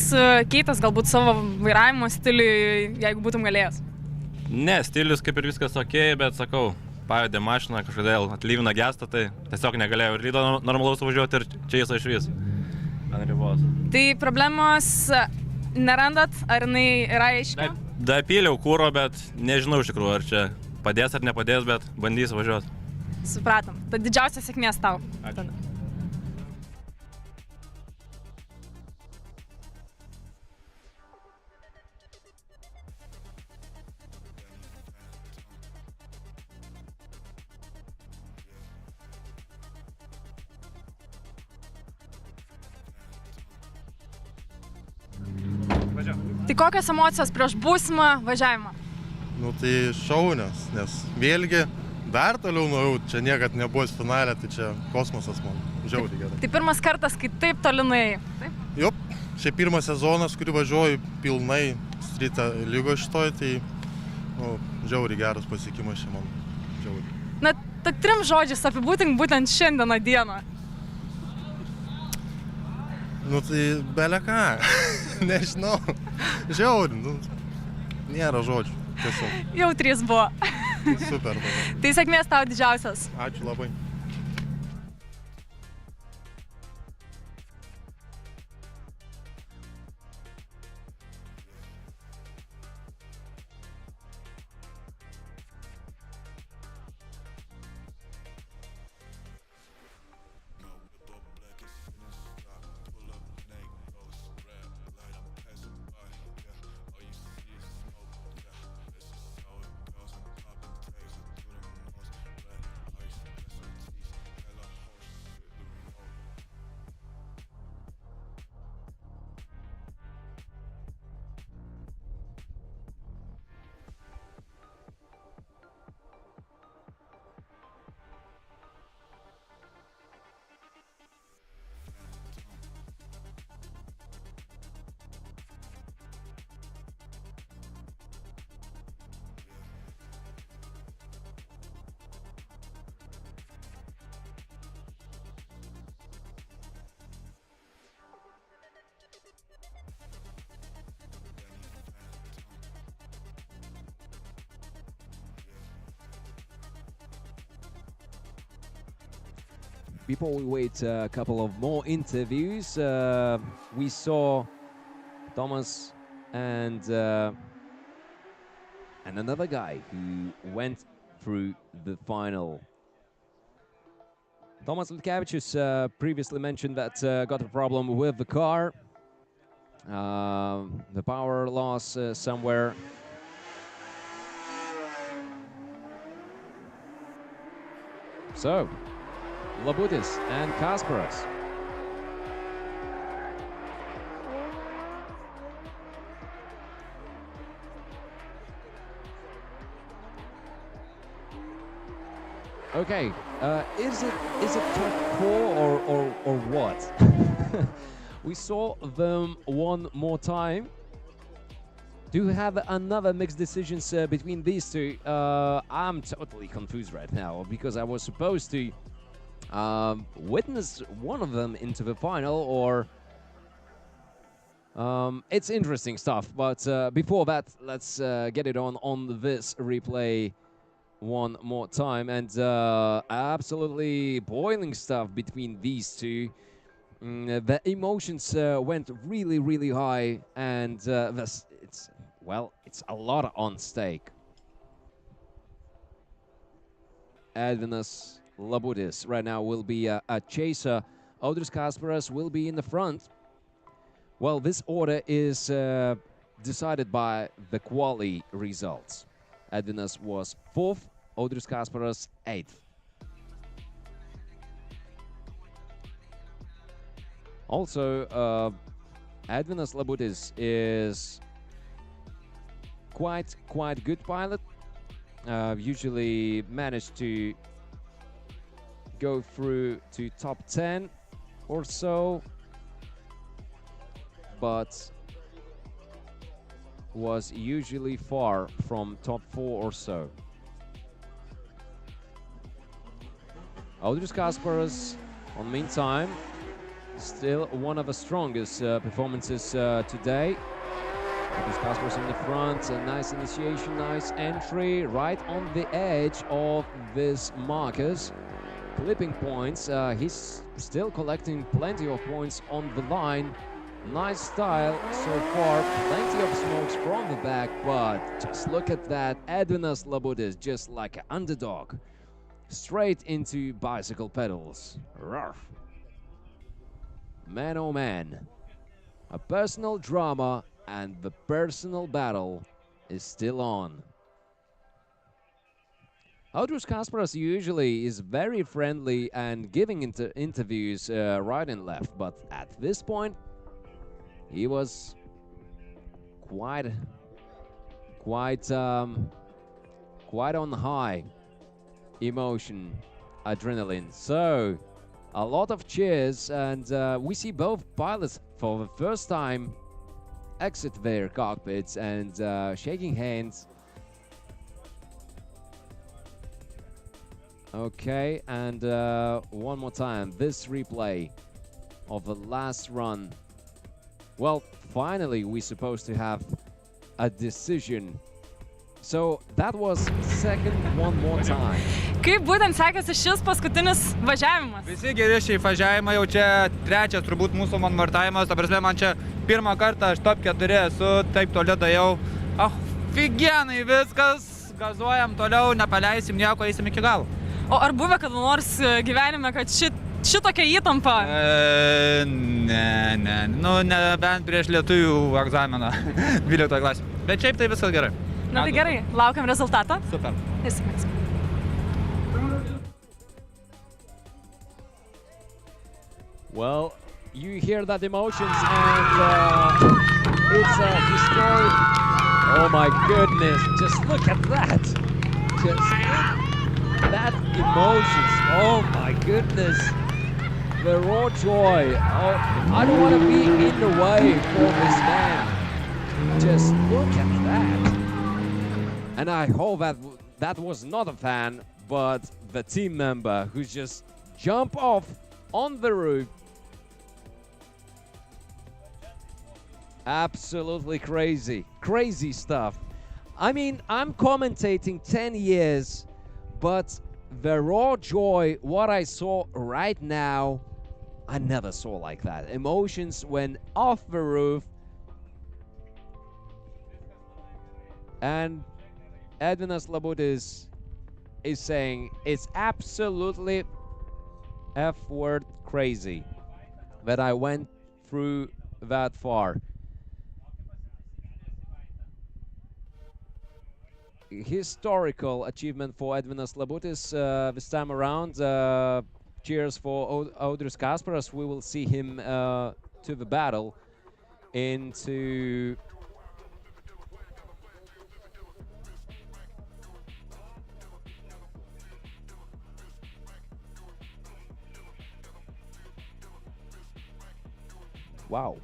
S4: keitęs galbūt savo vairavimo stiliui, jeigu būtum galėjęs?
S6: Ne, stilius kaip ir viskas ok, bet sakau, pavedė mašiną, kažkodėl atlyvina gestą, tai tiesiog negalėjau ir ryto normalaus važiuoti ir čia jis iš vis. Ant ribos.
S4: Tai problemos nerandat, ar jinai yra aiški?
S6: Dapyliau kūro, bet nežinau iš tikrųjų, ar čia padės ar nepadės, bet bandysiu važiuoti.
S4: Supratom. Tad didžiausios sėkmės tau.
S6: Ačiū.
S4: Tada. Tai kokios emocijos prieš būsimą važiavimą?
S7: Nu tai šaunios, nes vėlgi dar toliau nuėjau, čia niekad nebuvo finalė, tai čia kosmosas man, žiauriai gerai.
S4: Tai pirmas kartas, kai taip toli nuėjai. Taip?
S7: Jop, čia pirmas sezonas, kurį važiuoju pilnai streetą lygo šitoj, tai žiauriai geras pasiekimas čia man, žiauriai.
S4: Na, tad 3 žodžiais apibūdink būtent šiandieną dieną.
S7: Nu tai bele ką, nežinau, žiauriai, nu, nėra žodžių, tiesiog.
S4: Jau 3 buvo.
S7: Super.
S4: Tai sėkmės tau didžiausias.
S7: Ačiū labai.
S3: Before we wait a couple of more interviews, we saw Thomas and another guy who went through the final. Tomas Litkevičius previously mentioned that got a problem with the car, the power loss somewhere. So, Labutis and Kasparas. Okay, is it top 4 or what? We saw them one more time. Do you have another mixed decisions between these two? I'm totally confused right now because I was supposed to witness one of them into the final, or it's interesting stuff. But before that, let's get it on this replay one more time, and absolutely boiling stuff between these two. The emotions went really high, and it's a lot on stake. Edvinas Labutis right now will be a chaser. Audrius Kasparas will be in the front. Well, this order is decided by the quali results. Edvinas was 4th, Audrius Kasparas 8th. Also, Edvinas Labutis is quite good pilot. Usually managed to go through to top 10 or so, but was usually far from top 4 or so. Audrius Kasparas, on meantime, still one of the strongest performances today. Audrius Kasparas in the front, a nice initiation, nice entry, right on the edge of this markers. Clipping points, he's still collecting plenty of points on the line. Nice style so far, plenty of smokes from the back, but just look at that, Edvinas Labutis, just like an underdog. Straight into bicycle pedals. Ruff. Man oh man. A personal drama and the personal battle is still on. Audrius Kasparas usually is very friendly and giving interviews right and left, but at this point he was quite on high emotion, adrenaline. So a lot of cheers, and we see both pilots for the first time exit their cockpits and shaking hands. Okay, and one more time, this replay of the last run. Well, finally we're supposed to have a decision. So that was second one more time.
S4: Kaip būtent sekėsi šis paskutinis važiavimas?
S8: Visi geri šiai važiavimai, jau čia trečias turbūt mūsų monmartavimas, ta prasme man čia pirmą kartą aš top 4 esu, taip toli dajau. Figienai viskas, gazuojam toliau, nepaleisim nieko, eisim iki galo.
S4: O ar buvę kada nors gyvenime, kad šitokia įtampa?
S8: Ne, nu nebent prieš lietuvių egzaminą 12 klasę. Bet šiaip tai viskas gerai.
S4: Na tai gerai, laukiam rezultatą.
S8: Super.
S4: Įsimės.
S3: Well, you hear that emotions, and it's a historic. Oh my goodness! Just look at that! Just that emotions! Oh my goodness! The raw joy! Oh, I don't want to be in the way for this man. Just look at that! And I hope that that was not a fan, but the team member who just jumped off on the roof. Absolutely crazy. Crazy stuff. I mean, I'm commentating 10 years, but the raw joy, what I saw right now, I never saw like that. Emotions went off the roof. And Edvinas Labutis is saying it's absolutely F-word crazy that I went through that far. Historical achievement for Edvinas Labutis this time around. Cheers for Audrius Kasparas. We will see him to the battle into wow.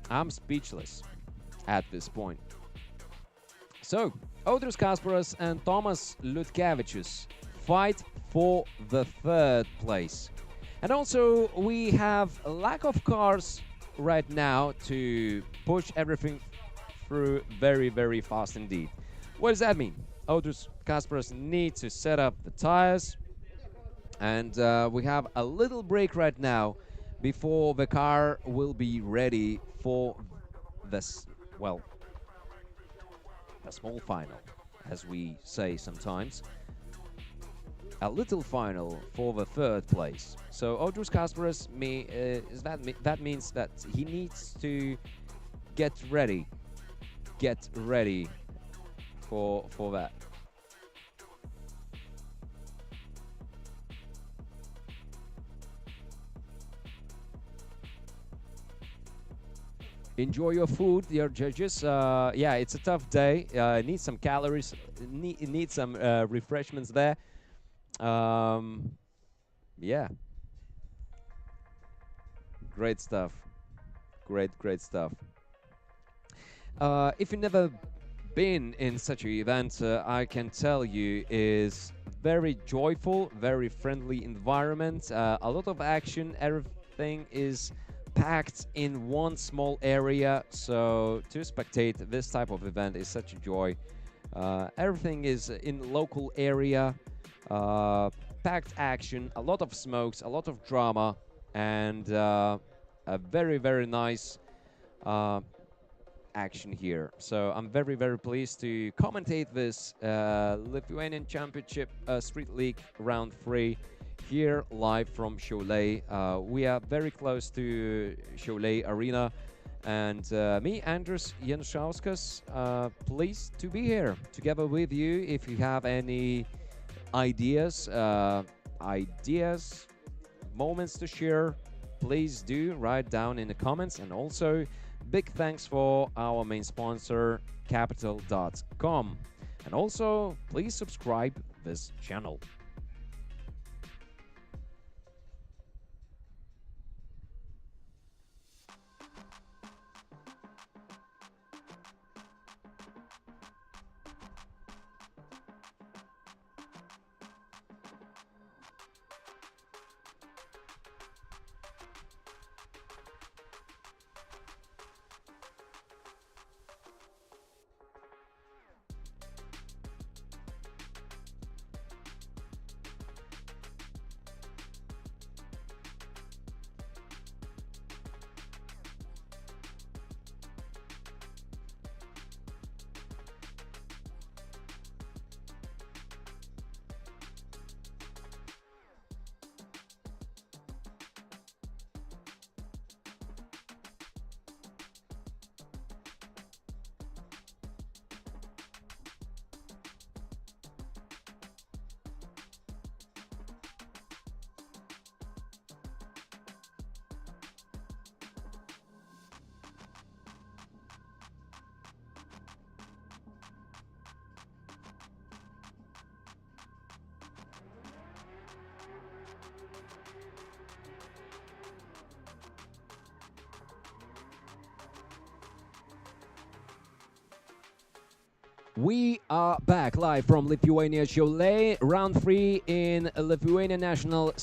S3: I'm speechless at this point. So, Audrius Kasparas and Tomas Liutkevičius fight for the third place. And also, we have a lack of cars right now to push everything through very, very fast indeed. What does that mean? Audrius Kasparas needs to set up the tires. And we have a little break right now before the car will be ready for this, well, a small final, as we say sometimes. A little final for the third place. So Audrius Kasparas, that means that he needs to get ready for that. Enjoy your food, dear judges. Yeah, it's a tough day. Need some calories, need some refreshments there. Yeah. Great stuff. Great stuff. If you've never been in such an event, I can tell you is very joyful, very friendly environment, a lot of action, everything is packed in one small area, so to spectate this type of event is such a joy. Everything is in local area, packed action, a lot of smokes, a lot of drama, and a very, very nice action here. So I'm very, very pleased to commentate this Lithuanian Championship Street League Round 3 here live from Siauliai. We are very close to Siauliai Arena, and me, Andrius Janušauskas, pleased to be here together with you. If you have any ideas, moments to share, please do write down in the comments. And also big thanks for our main sponsor, Capital.com. And also, please subscribe this channel. We are back live from Lithuania Siauliai, round 3 in Lithuania National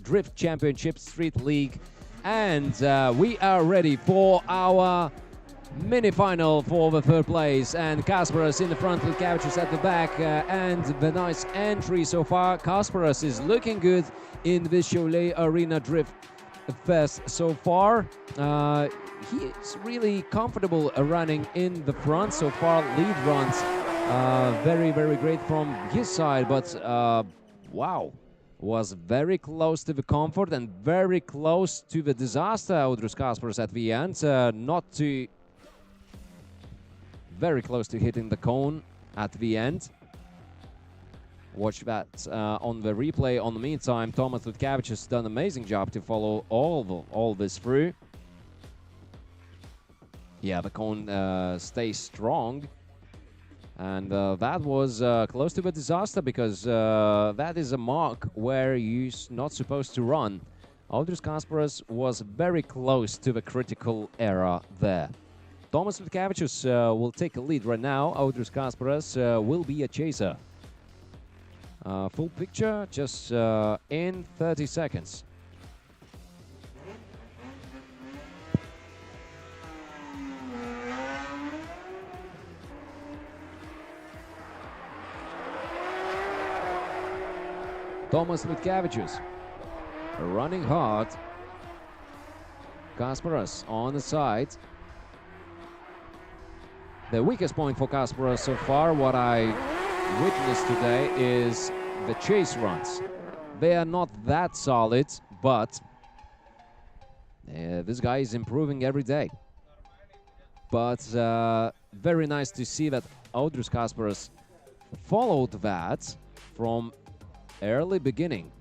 S3: Drift Championship Street League, and we are ready for our mini-final for the third place. And Kasparas in the front with Kavičius at the back, and the nice entry so far. Kasparas is looking good in this Siauliai Arena Drift Fest so far. He is really comfortable running in the front so far. Lead runs very, very great from his side, but wow, was very close to the comfort and very close to the disaster. Audrius Kasparas at the end, very close to hitting the cone at the end. Watch that on the replay. On the meantime, Tomas Liutkevičius has done an amazing job to follow all this through. Yeah, the cone stays strong, and that was close to a disaster, because that is a mark where you're not supposed to run. Audrius Kasparas was very close to the critical area there. Tomas Liutkevičius will take a lead right now. Audrius Kasparas will be a chaser. Full picture just in 30 seconds. Tomas Liutkevičius running hard. Kasparas on the side. The weakest point for Kasparas so far, what I witnessed today, is the chase runs. They are not that solid, but this guy is improving every day. But very nice to see that Audrius Kasparas followed that from early beginning.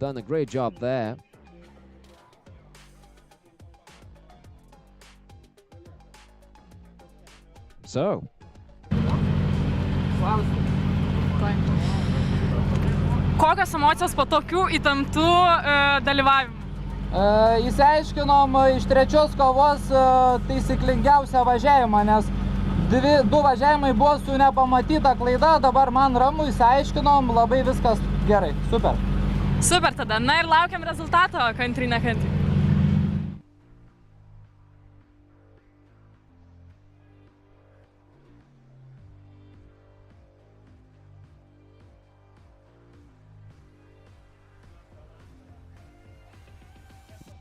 S3: Done a great job there. So.
S4: Kokios emocijos po tokių įtemptų dalyvavimų?
S8: Įsiaiškinom iš trečios kovos taisyklingiausią važiavimą, nes du važiavimai buvo su nepamatyta klaida, dabar man ramu, įsiaiškinom, labai viskas gerai, super.
S4: Super tada, na ir laukiam rezultato, kantriai nekantriai.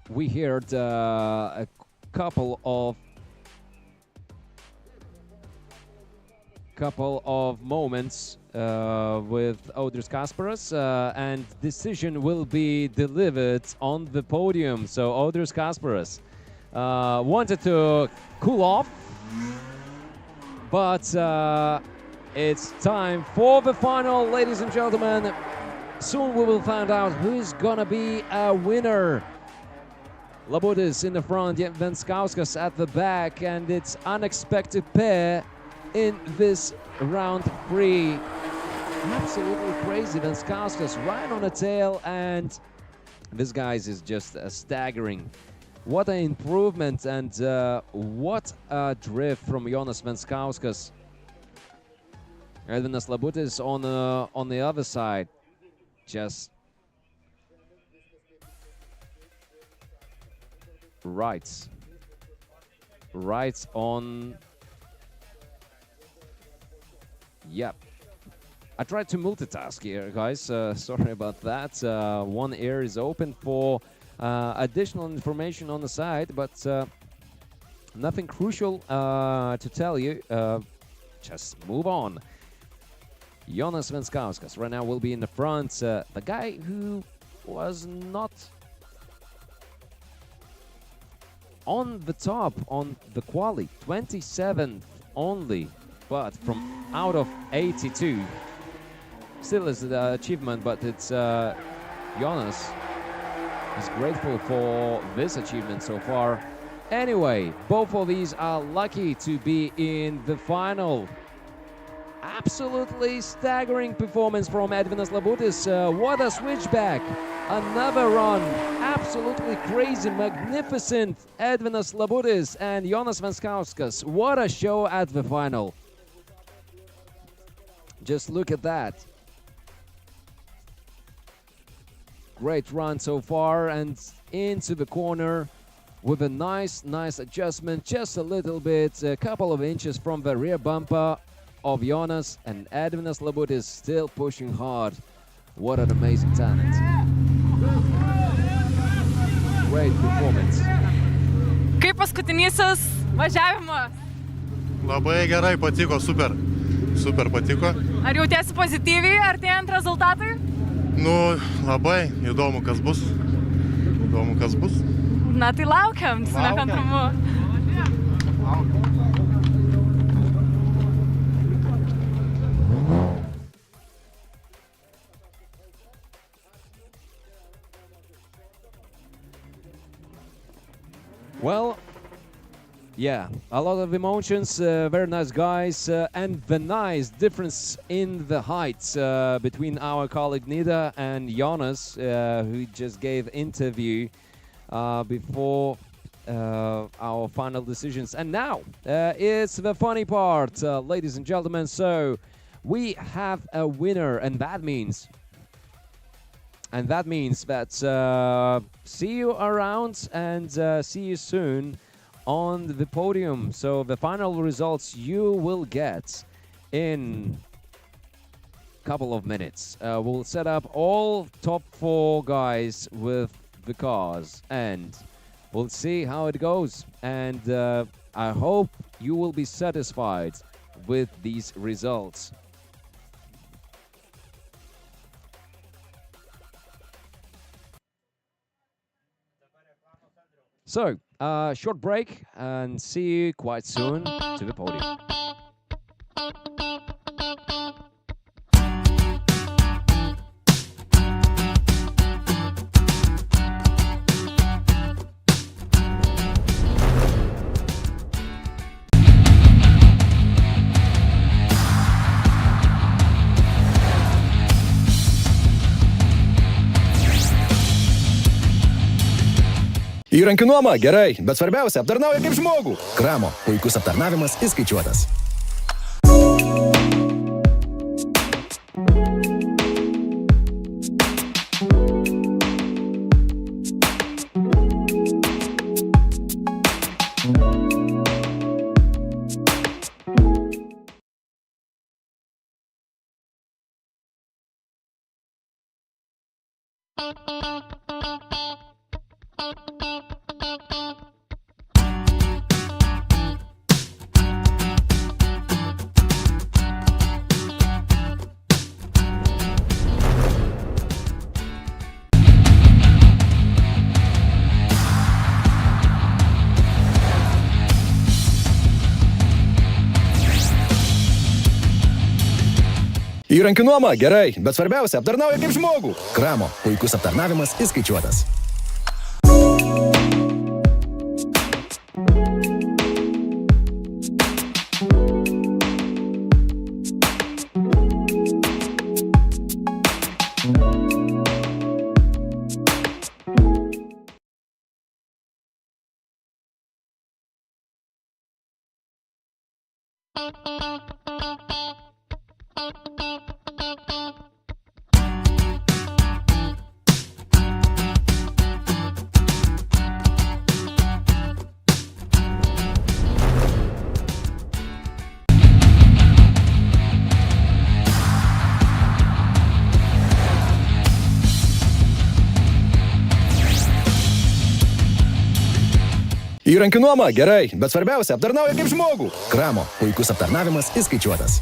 S3: We heard a couple of moments with Audrius Kasparas, and decision will be delivered on the podium. So Audrius Kasparas wanted to cool off, but it's time for the final, ladies and gentlemen. Soon we will find out who's gonna be a winner. Labutis in the front, yet Venskauskas at the back, and it's unexpected pair in this round 3. Absolutely crazy. Venskauskas right on the tail, and this guys is just staggering. What an improvement, and what a drift from Jonas Venskauskas. Edvinas Labutis on the other side, just right on. Yep. I tried to multitask here, guys. Sorry about that. One ear is open for additional information on the side, but nothing crucial to tell you. Just move on. Jonas Venskauskas right now will be in the front. The guy who was not on the top on the quali, 27th only, but from out of 82. Still is the achievement, but it's Jonas is grateful for this achievement so far. Anyway, both of these are lucky to be in the final. Absolutely staggering performance from Edvinas Labutis. What a switchback. Another run. Absolutely crazy, magnificent Edvinas Labutis and Jonas Venskauskas. What a show at the final. Just look at that. Great run so far, and into the corner with a nice adjustment, just a little bit, a couple of inches from the rear bumper of Jonas, and Edvinas Labutis still pushing hard. What an amazing talent. Great performance.
S4: Kaip paskutinysis važiavimas?
S7: Labai gerai, patiko, super. Super patiko.
S4: Ar jautiesi pozityviai artėjant rezultatui?
S7: Nu, labai įdomu, kas bus. Įdomu, kas bus.
S4: Na tai laukiam su nekantrumu.
S3: Well, yeah, a lot of emotions, very nice guys, and the nice difference in the heights between our colleague Nida and Jonas, who just gave interview before our final decisions. And now it's the funny part, ladies and gentlemen. So we have a winner, and that means that see you around and see you soon on the podium. So the final results you will get in a couple of minutes. We'll set up all top 4 guys with the cars, and we'll see how it goes. And I hope you will be satisfied with these results. So, short break, and see you quite soon to the podium.
S1: Įrankių nuoma gerai, bet svarbiausia aptarnauja kaip žmogų. Kramo, puikus aptarnavimas įskaičiuotas. Įrankių nuoma gerai, bet svarbiausia aptarnauja kaip žmogų. Kramo, puikus aptarnavimas įskaičiuotas. Įrankių nuoma gerai, bet svarbiausia aptarnauja kaip žmogų. Kramo, puikus aptarnavimas įskaičiuotas.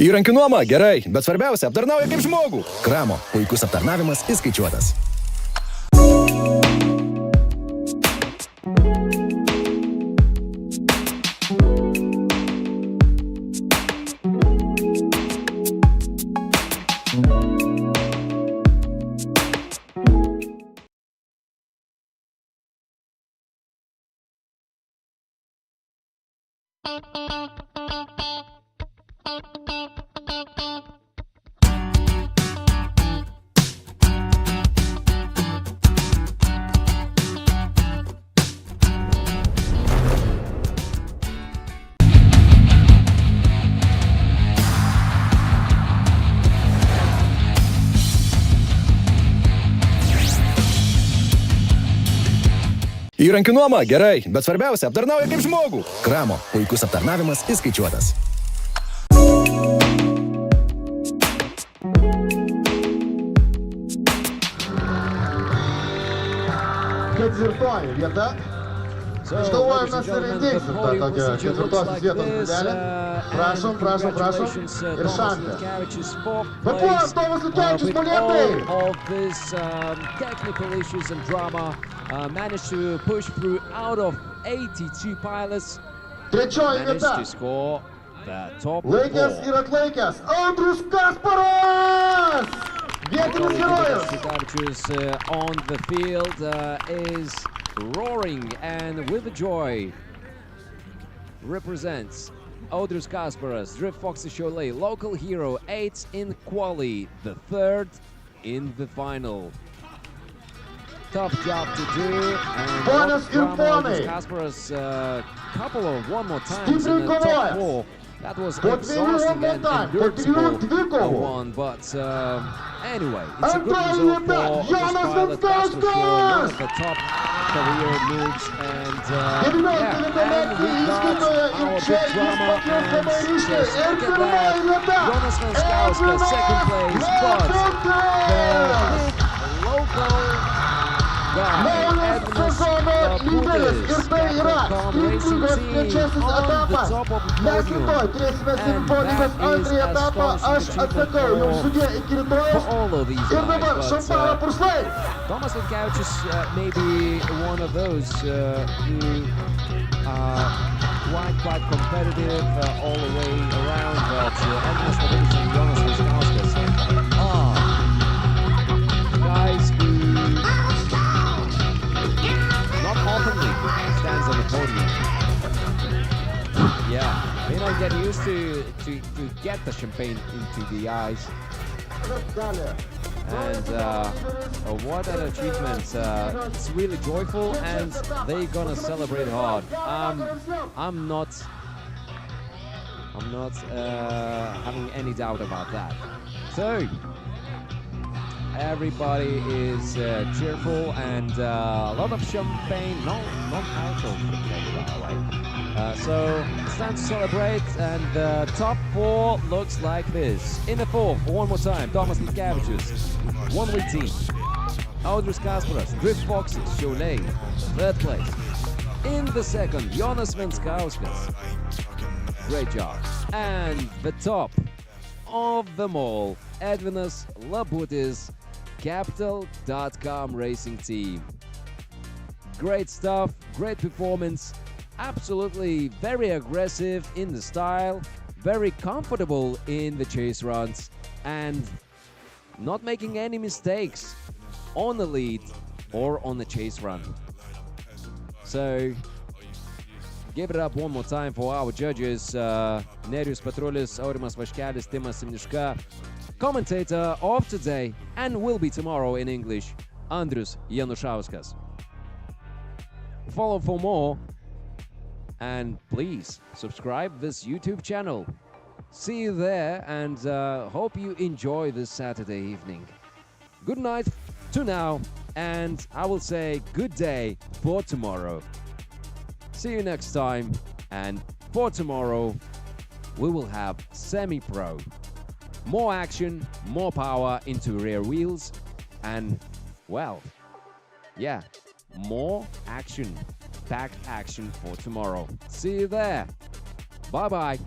S1: Įrankių nuoma gerai, bet svarbiausia aptarnauja kaip žmogų. Kramo, puikus aptarnavimas įskaičiuotas. Įrankių nuoma gerai, bet svarbiausia aptarnauja kaip žmogų. Kramo, puikus aptarnavimas įskaičiuotas.
S2: Ketvirtoji vieta. Aš galvoju, mes ir įteiksim tą tokią ketvirtosios vietos būdelę. Prašom, prašom, prašom. Ir šantę. Papuolam, Tomas Liutkevičius, molėtai!
S3: All of this technical issues and drama managed to push through out of 82 pilots.
S2: Trečioji
S3: Managed
S2: vieta.
S3: to score the top
S2: Laikęs ir atlaikęs. Audrius Kasparas! Vietinis herojus.
S3: Liutkevičius on the field is roaring and with joy represents Audrius Kasparas, Drift Fox Siauliai, local hero, 8th in quali, the 3rd in the final. Tough job to do, and
S2: Bonus
S3: Audrius Kasparas couple of one more times in the top 4. That was exhausting and irritable one, but anyway, it's a good result for this pilot, that's for sure. One of the top career moves, and and we got our big drama, and just look at that. Jonas Venskauskas, second place, but the big local
S2: Naujas sezono lyderis ir tai yra skirtingos trečiasis etapas. Mes rytoj turėsime Sirpo lygos antrąjį etapą, aš atsakau, jums sudė iki rytojaus ir dabar šampano purslai.
S3: Tomas Litkevičius may be one of those who are quite competitive all the way around, but Edvinas Labutis and Jonas Vaškauskas are guys who not oftenly stands on the podium. Yeah, they don't get used to get the champagne into the eyes. And what an achievement. It's really joyful and they're gonna celebrate hard. I'm not having any doubt about that. So everybody is cheerful and a lot of champagne, not alcohol by the way. So it's time to celebrate, and the top four looks like this. In the fourth, one more time, Tomas Litkevičius, one-week team. Audrius Kasparas, Drift Foxes, Siauliai, third place. In the second, Jonas Vaškauskas. Great job. And the top of them all, Edvinas Labutis, Capital.com Racing Team. Great stuff, great performance. Absolutely very aggressive in the style, very comfortable in the chase runs, and not making any mistakes on the lead or on the chase run. So, give it up one more time for our judges, Nerijus Petrulis, Aurimas Vaškelis, Timas Simniška, commentator of today and will be tomorrow in English, Andrius Janušauskas. Follow for more. And please subscribe this YouTube channel. See you there and hope you enjoy this Saturday evening. Good night to now, and I will say good day for tomorrow. See you next time, and for tomorrow we will have semi-pro. More action, more power into rear wheels, and well, yeah, more action. Packed action for tomorrow. See you there. Bye-bye.